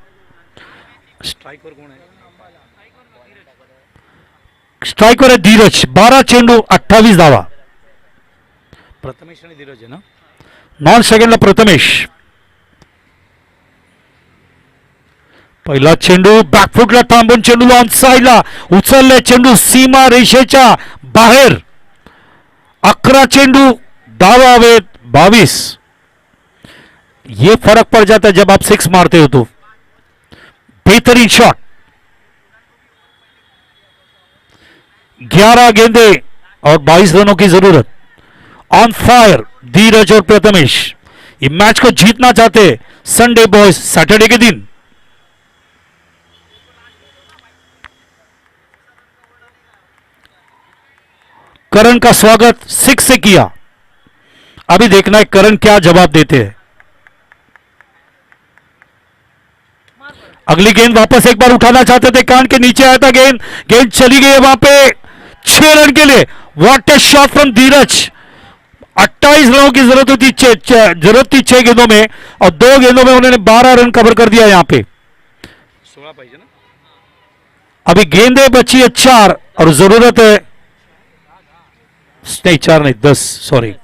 स्ट्रायकर आहे धीरज. 12 चेंडू 28 धावा. प्रथमेश आणि धीरज आहे ना. नॉन सेकंडला प्रथमेश. पहिला चेंडू बॅकफुटला थांबून चेंडूला ऑन साईडला उचललाय. चेंडू सीमा रेषेच्या बाहेर. 11 चेंडू धावा हवेत 22. ये फर्क पड़ जाता है जब आप 6 मारते हो तो. बेहतरीन शॉट. 11 गेंदे और 22 रनों की जरूरत. ऑन फायर धीरज और प्रथमेश. ये मैच को जीतना चाहते संडे बॉयज सैटरडे के दिन. करण का स्वागत 6 से किया. अभी देखना है करण क्या जवाब देते हैं. अगली गेंद वापस एक बार उठाना चाहते थे. कान के नीचे आया था गेंद. गेंद चली गई है वहां पे 6 रन के लिए. What A shot from Dheeraj. 28 रनों की जरूरत होती. जरूरत थी 6 गेंदों में और 2 गेंदों में उन्होंने 12 रन कवर कर दिया. यहां पे 16 पाहिजे ना. अभी गेंदे बची है 4 और जरूरत है नहीं 4 नहीं 10 सॉरी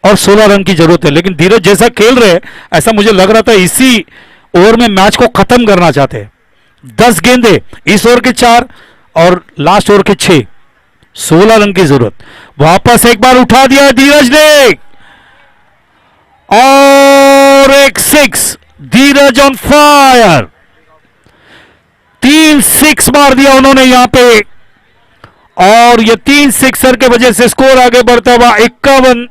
और 16 रन की जरूरत है. लेकिन धीरज जैसा खेल रहे ऐसा मुझे लग रहा था इसी ओवर में मैच को खत्म करना चाहते हैं. 10 गेंदे इस ओवर के 4 और लास्ट ओवर के 6. 16 रन की जरूरत. वापस एक बार उठा दिया धीरज ने और एक 6. Dheeraj on fire. 3 6 मार दिया उन्होंने यहां पे और ये 3 सिक्सर के वजह से स्कोर आगे बढ़ता हुआ 51.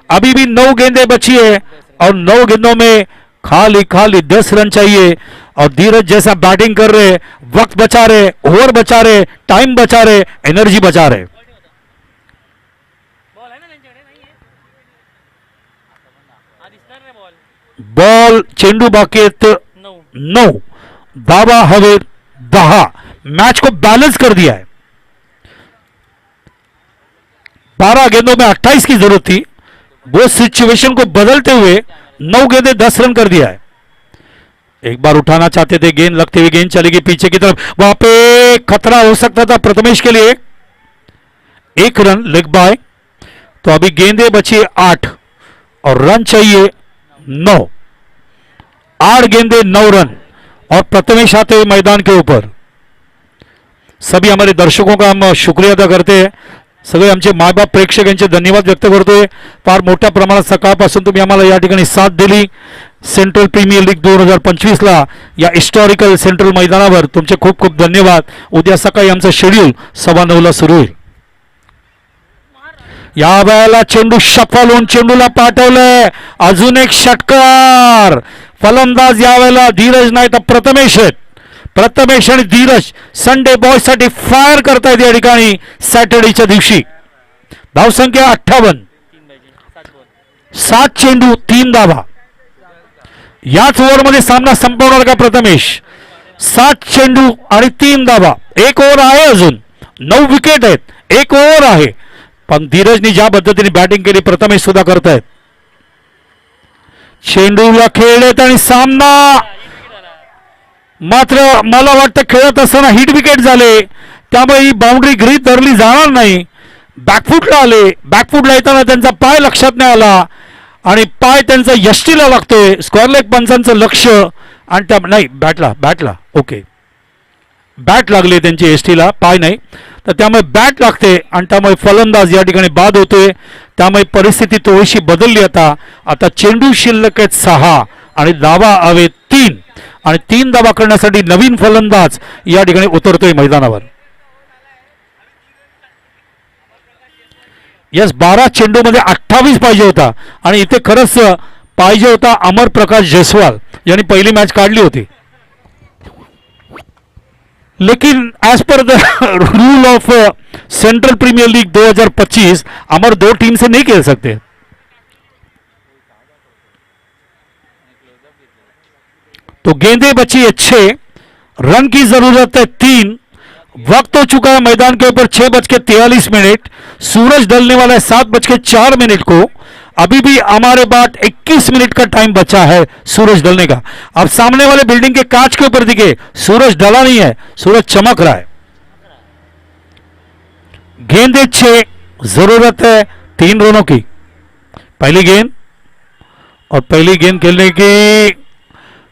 अभी भी 9 गेंदें बची है और 9 गेंदों में खाली 10 रन चाहिए. और धीरज जैसा बैटिंग कर रहे, वक्त बचा रहे, ओवर बचा रहे, टाइम बचा रहे, एनर्जी बचा रहे. बॉल आहे ना त्यांच्याकडे. नाही आहे. हा दिसणार नाही बॉल. बॉल चेंडू बाकी आहेत 9. धावा हवे 10. मैच को बैलेंस कर दिया है. 12 गेंदों में 28 की जरूरत थी. वो सिचुएशन को बदलते हुए 9 गेंदे 10 रन कर दिया है. एक बार उठाना चाहते थे. गेंद लगते हुए गेंद चली गई पीछे की तरफ. वहां पे खतरा हो सकता था प्रथमेश के लिए. 1 रन लेग बाय. तो अभी गेंदे बची 8 और रन चाहिए 9. 8 गेंदे 9 रन और प्रथमेश आते हुए मैदान के ऊपर. सभी हमारे दर्शकों का हम शुक्रिया अदा करते हैं. सगळे आमचे मायबाप प्रेक्षक यांचे धन्यवाद व्यक्त करतोय. फार मोठ्या प्रमाणात सकाळपासून तुम्ही आम्हाला या ठिकाणी साथ दिली. सेंट्रल प्रीमियर लीग 2025ला या हिस्टॉरिकल सेंट्रल मैदानावर तुमचे खूप खूप धन्यवाद. उद्या सकाळी आमचं शेड्यूल 9:15 सुरू होईल. या वेळेला चेंडू शफल होऊन चेंडूला पाठवलंय. अजून एक षटकार. फलंदाज यावेळेला धीरज नाही तर प्रथमेश आहेत. प्रथमेश आणि धीरज संडे बॉय साठी फायर करतायत या ठिकाणी सॅटर्डेच्या दिवशी. धावसंख्या 58. 7 चेंडू 3 धावा. याच ओव्हरमध्ये सामना संपवणार का प्रथमेश? 7 चेंडू आणि 3 धावा. 1 ओव्हर आहे अजून. 9 विकेट आहेत. 1 ओव्हर आहे. पण धीरजनी ज्या पद्धतीने बॅटिंग केली प्रथमेश सुद्धा करतायत. चेंडूला खेळलेत आणि सामना मात्र मला वाटतं खेळत असताना हिट विकेट झाले. त्यामुळे ही बाउंड्री गृहीत धरली जाणार नाही. बॅकफुटला आले. बॅकफुटला येताना त्यांचा पाय लक्षात नाही आला आणि पाय त्यांचा यष्टीला लागतोय. स्क्वेअरलेग पंचांचं लक्ष आणि त्या नाही बॅटला ओके बॅट लागले त्यांची एसटीला, पाय नाही. तर त्यामुळे बॅट लागते आणि त्यामुळे फलंदाज या ठिकाणी बाद होतोय. त्यामुळे परिस्थिती थोडीशी बदलली. आता चेंडू शिल्लक आहेत 6 आणि धावा हवेत 3 आणि 3 धावा करण्यासाठी नवीन फलंदाज या ठिकाणी उतरतोय मैदानावर. यस 12 चेंडूमध्ये 28 पाहिजे होता आणि इथे खरंच पाहिजे होता अमर प्रकाश जयस्वाल यांनी पहिली मॅच काढली होती. लेकिन as per the rule of central premier league 2025 अमर 2 टीम से नहीं खेल सकते. तो गेंदें बची है 6, रन की जरूरत है 3. वक्त हो चुका है मैदान के ऊपर 6:43. सूरज ढलने वाला है 7:04 को. अभी भी हमारे पास 21 मिनट का टाइम बचा है सूरज ढलने का. अब सामने वाले बिल्डिंग के कांच के ऊपर दिखे सूरज ढला नहीं है, सूरज चमक रहा है. गेंदे 6, जरूरत है 3 रनों की. पहली गेंद और पहली गेंद खेलने की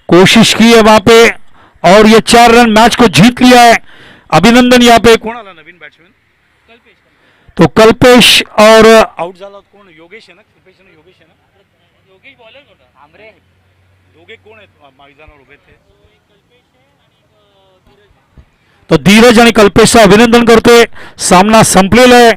कोशिश की है वहां पे और ये 4 रन मैच को जीत लिया है. अभिनंदन यहाँ पे कोण आला नवीन बॅट्समॅन? तो कल्पेश और आउट झाला कोण? योगेश आहे ना? कल्पेश आणि योगेश आहे ना? योगेश बॉलर होता. आमरे दोघे कोण आहेत मैदानावर उभे ते? तो धीरज आणि कल्पेशचं अभिनंदन करतोय. सामना संपलेला आहे.